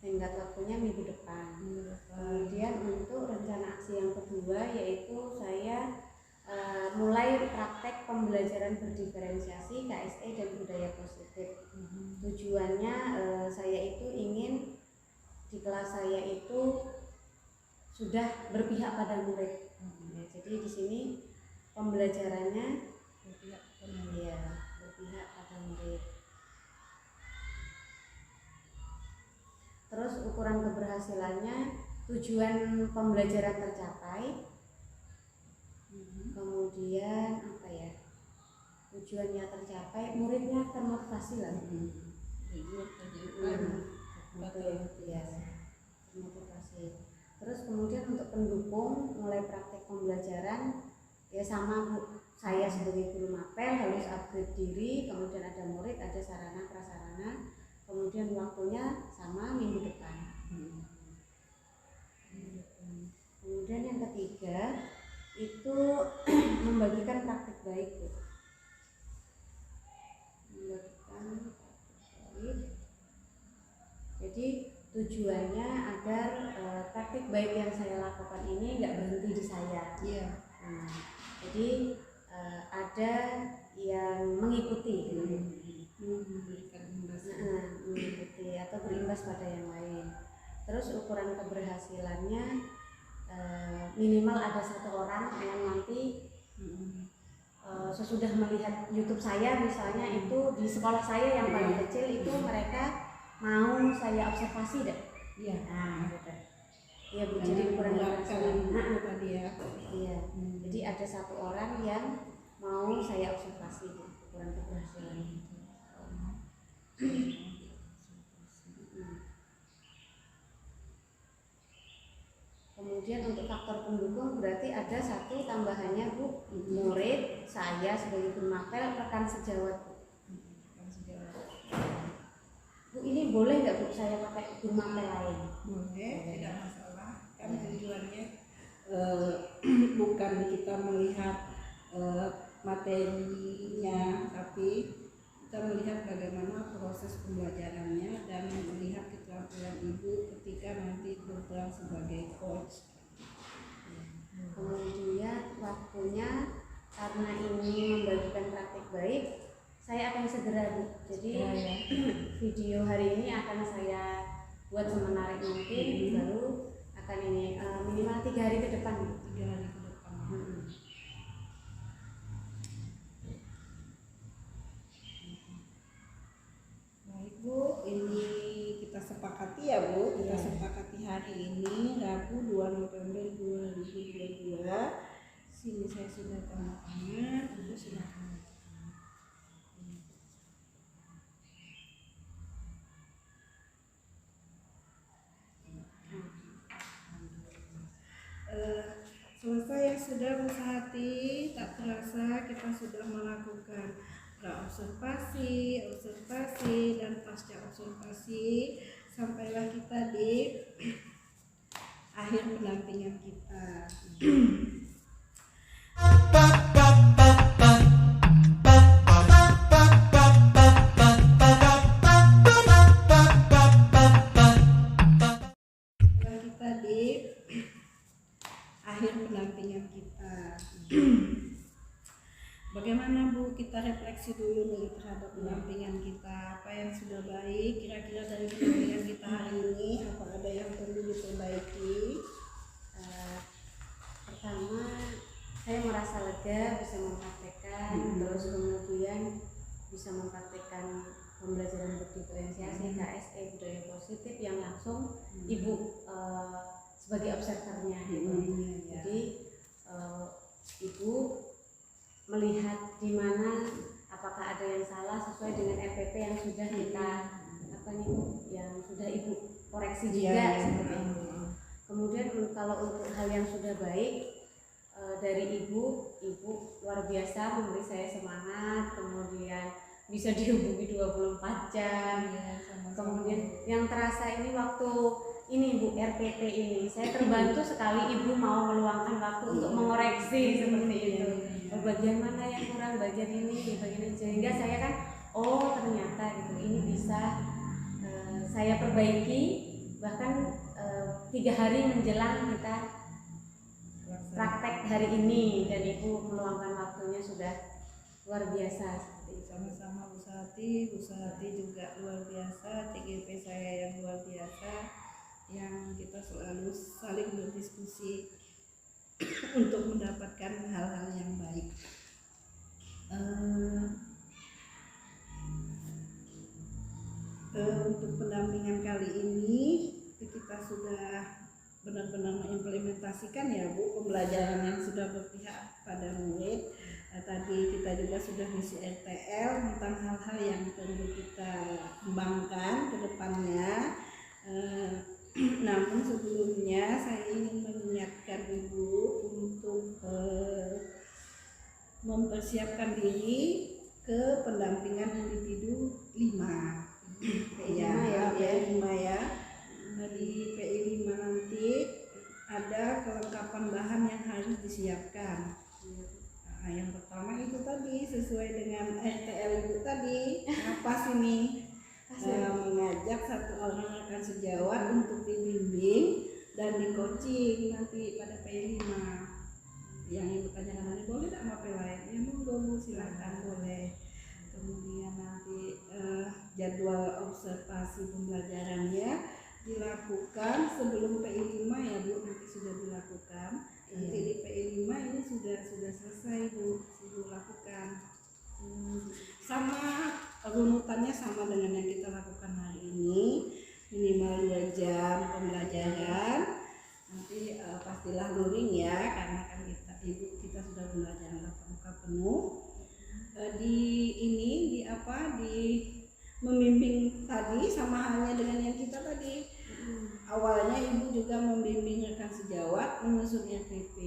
Tenggat waktunya minggu depan. Kemudian untuk rencana aksi yang kedua, yaitu saya mulai praktek pembelajaran berdiferensiasi, KSE, dan budaya positif. Tujuannya saya itu ingin di kelas saya itu sudah berpihak pada murid. Jadi di sini pembelajarannya berpihak pada murid. Terus ukuran keberhasilannya, tujuan pembelajaran tercapai. Kemudian apa ya? Tujuannya tercapai, muridnya termotivasi lah. Termotivasi. Terus kemudian untuk pendukung, mulai praktek pembelajaran ya sama Bu, saya sebagai guru mapel harus upgrade diri, kemudian ada murid, ada sarana prasarana, kemudian waktunya sama minggu depan. Kemudian yang ketiga itu membagikan praktik baik Bu. Membagikan praktik baik. Jadi tujuannya agar praktik baik yang saya lakukan ini nggak berhenti di saya. Jadi ada yang mengikuti, mengikuti atau berimbas pada yang lain. Terus ukuran keberhasilannya minimal ada 1 orang yang nanti sesudah melihat YouTube saya misalnya, itu di sekolah saya yang paling kecil itu mereka mau saya observasi deh. Iya. Nah, gitu. Iya Bu, jadi ukuran keberhasilan tadi ya. Iya. Jadi ada 1 orang yang mau saya observasi deh, ukuran keberhasilan itu. Kemudian untuk faktor pendukung berarti ada 1 tambahannya Bu, murid, saya sebagai guru mapel, rekan sejawat Bu. Bu, ini boleh nggak Bu saya pakai guru mapel lain? Boleh, tidak masalah. Kan tujuannya bukan kita melihat materinya, tapi kita melihat bagaimana proses pembelajarannya dan melihat keterampilan Ibu ketika nanti berperan sebagai coach. Kemudian waktunya, karena ini membagikan praktik baik, saya akan segera Bu. Jadi video hari ini akan saya buat semenarik mungkin, baru akan ini minimal 3 hari ke depan. 3 hari ke depan. sini saya sudah tanda tangan, Ibu silakan. Selesai ya sudah Bu Sahati, tak terasa kita sudah melakukan observasi dan pasca observasi, sampailah kita di akhir pendampingan kita. Pendampingan kita. Bagaimana Bu, kita refleksi dulu nih terhadap pendampingan kita, apa yang sudah baik kira-kira dari pendampingan kita hari ini, apa ada yang perlu diperbaiki? Pertama, saya merasa lega bisa mempraktekkan, terus kemudian bisa mempraktekkan pembelajaran berdiferensiasi KSE budaya positif yang langsung Ibu sebagai observernya gitu. Jadi Ibu melihat di mana apakah ada yang salah sesuai dengan RPP yang sudah kita yang sudah Ibu koreksi juga seperti itu. Kemudian kalau untuk hal yang sudah baik dari Ibu luar biasa memberi saya semangat, kemudian bisa dihubungi 24 jam. Kemudian yang terasa ini waktu ini Bu, RPP ini saya terbantu sekali Ibu mau meluangkan waktu untuk mengoreksi seperti itu. Bagian mana yang kurang, bagian ini, sehingga saya kan ternyata gitu ini bisa saya perbaiki, bahkan 3 hari menjelang kita praktek hari ini, dan Ibu meluangkan waktunya sudah luar biasa seperti itu. Sama-sama Bu Sahati juga luar biasa, TGP saya yang luar biasa, yang kita selalu saling berdiskusi untuk mendapatkan hal-hal yang baik. Untuk pendampingan kali ini kita sudah benar-benar mengimplementasikan ya Bu, pembelajaran yang sudah berpihak pada murid. Tadi kita juga sudah mengisi RTL tentang hal-hal yang perlu kita kembangkan ke depannya. Namun sebelumnya saya ingin mengingatkan Ibu untuk mempersiapkan diri ke pendampingan individu 5. PI 5 ya. Di PI 5 nanti ada kelengkapan bahan yang harus disiapkan. Nah, yang pertama itu tadi sesuai dengan RTL itu tadi, apa sini mengajak satu orang rekan sejawat untuk dibimbing dan di coaching nanti pada PI 5. Yang Ibu tanyakan tadi, boleh tak mau lain? Ya monggo, silakan boleh. Kemudian nanti jadwal observasi pembelajarannya dilakukan sebelum PI 5 ya Bu, nanti sudah dilakukan. Nanti di PI 5 ini sudah selesai Bu, sudah lakukan. Sama runutannya sama dengan yang kita lakukan hari ini, minimal 2 jam pembelajaran. Nanti pastilah luring ya, karena kan kita sudah belajar tatap muka penuh. Di membimbing tadi sama halnya dengan yang kita tadi. Awalnya Ibu juga membimbing rekan sejawat menyusun RPP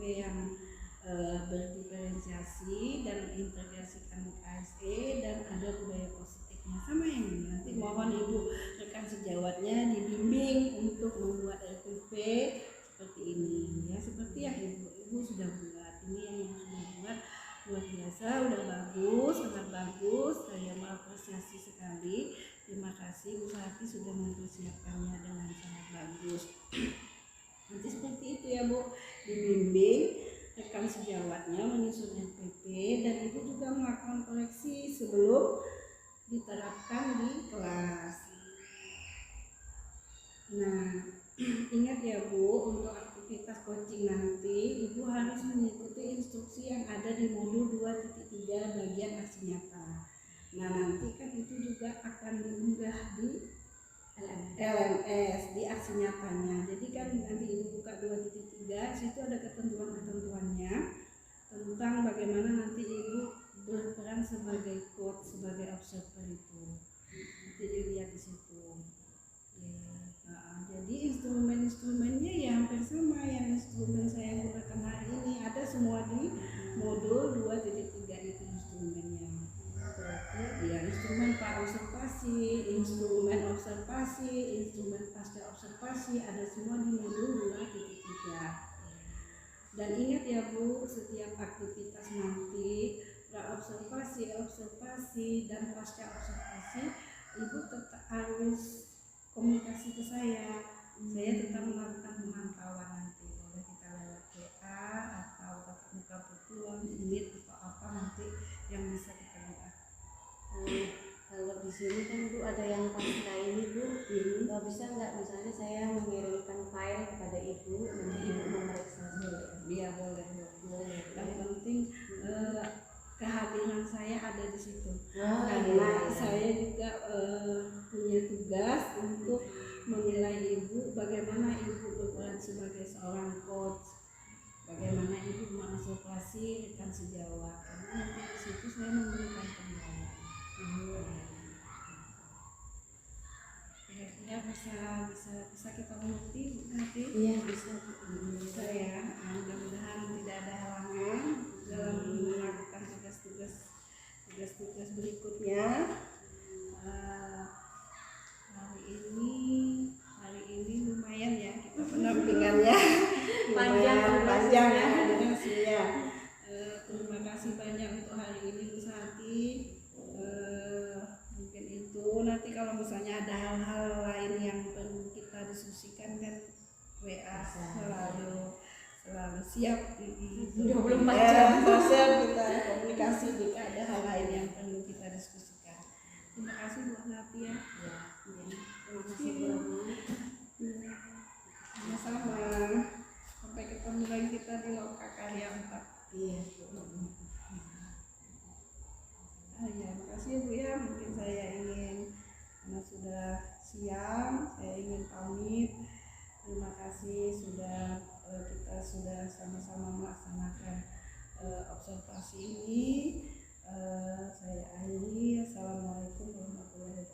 yang berdiferensiasi dan mengintegrasikan KSE dan ada budaya positifnya sama yang ini. Nanti mohon Ibu rekan sejawatnya dibimbing untuk membuat RPP seperti ini ya, seperti yang Ibu sudah buat. Ini yang sudah buat luar biasa, udah bagus, sangat bagus. Saya mengapresiasi sekali. Terima kasih Bu Sahati sudah mempersiapkannya dengan sangat bagus. Nanti seperti itu ya Bu, dibimbing rekan sejawatnya menyusun RPP dan Ibu juga melakukan koreksi sebelum diterapkan di kelas. Nah, ingat ya Bu, untuk aktivitas coaching nanti Ibu harus mengikuti instruksi yang ada di modul 2.3 bagian aksi nyata. Nah, nanti kan itu juga akan diunggah di LMS di aksi nyatanya. Jadi kan nanti Ibu buka 2.3, situ ada ketentuan-ketentuannya observasi ada semua di modul 2.3. Dan ingat ya Bu, setiap aktivitas nanti observasi dan pasca observasi, Ibu tetap harus komunikasi ke saya. Saya tetap melakukan pemantauan nanti, boleh kita lewat WA atau tatap muka virtual, meet atau apa nanti yang bisa kita lihat. Kalau di sini kan Bu ada yang pasca ini Bu, bisa nggak misalnya saya mengirimkan file kepada Ibu, nanti Ibu memeriksa sendiri? Iya boleh. Yang penting kehadiran saya ada di situ. Karena saya juga punya tugas untuk menilai Ibu bagaimana Ibu berperan sebagai seorang coach, bagaimana Ibu mengobservasi rekan sejawat. Karena nanti di situ saya memberikan penilaian. Kira-kira bisa kita mengerti nanti? Iya bisa. Bisa ya. Mudah-mudahan tidak ada halangan dalam melakukan tugas-tugas berikutnya. Hari ini lumayan ya kita pendampingannya. panjang ya durasinya. Terima kasih banyak untuk hari ini Bu Sati. Mungkin itu nanti kalau misalnya ada hal-hal lain yang perlu kita diskusikan kan WA selalu siap 24 jam. Siap kita komunikasi jika ada hal lain yang perlu kita diskusikan. Terima kasih Bu Sati ya. Terima kasih Bu Rahma. Sama-sama. Sampai ketemu lagi kita di Loka Karya 4. Iya. Ya, makasih Bu ya. Mungkin saya ingin, karena sudah siang, saya ingin pamit. Terima kasih kita sudah sama-sama melaksanakan observasi ini. Saya akhiri. Assalamualaikum warahmatullahi wabarakatuh.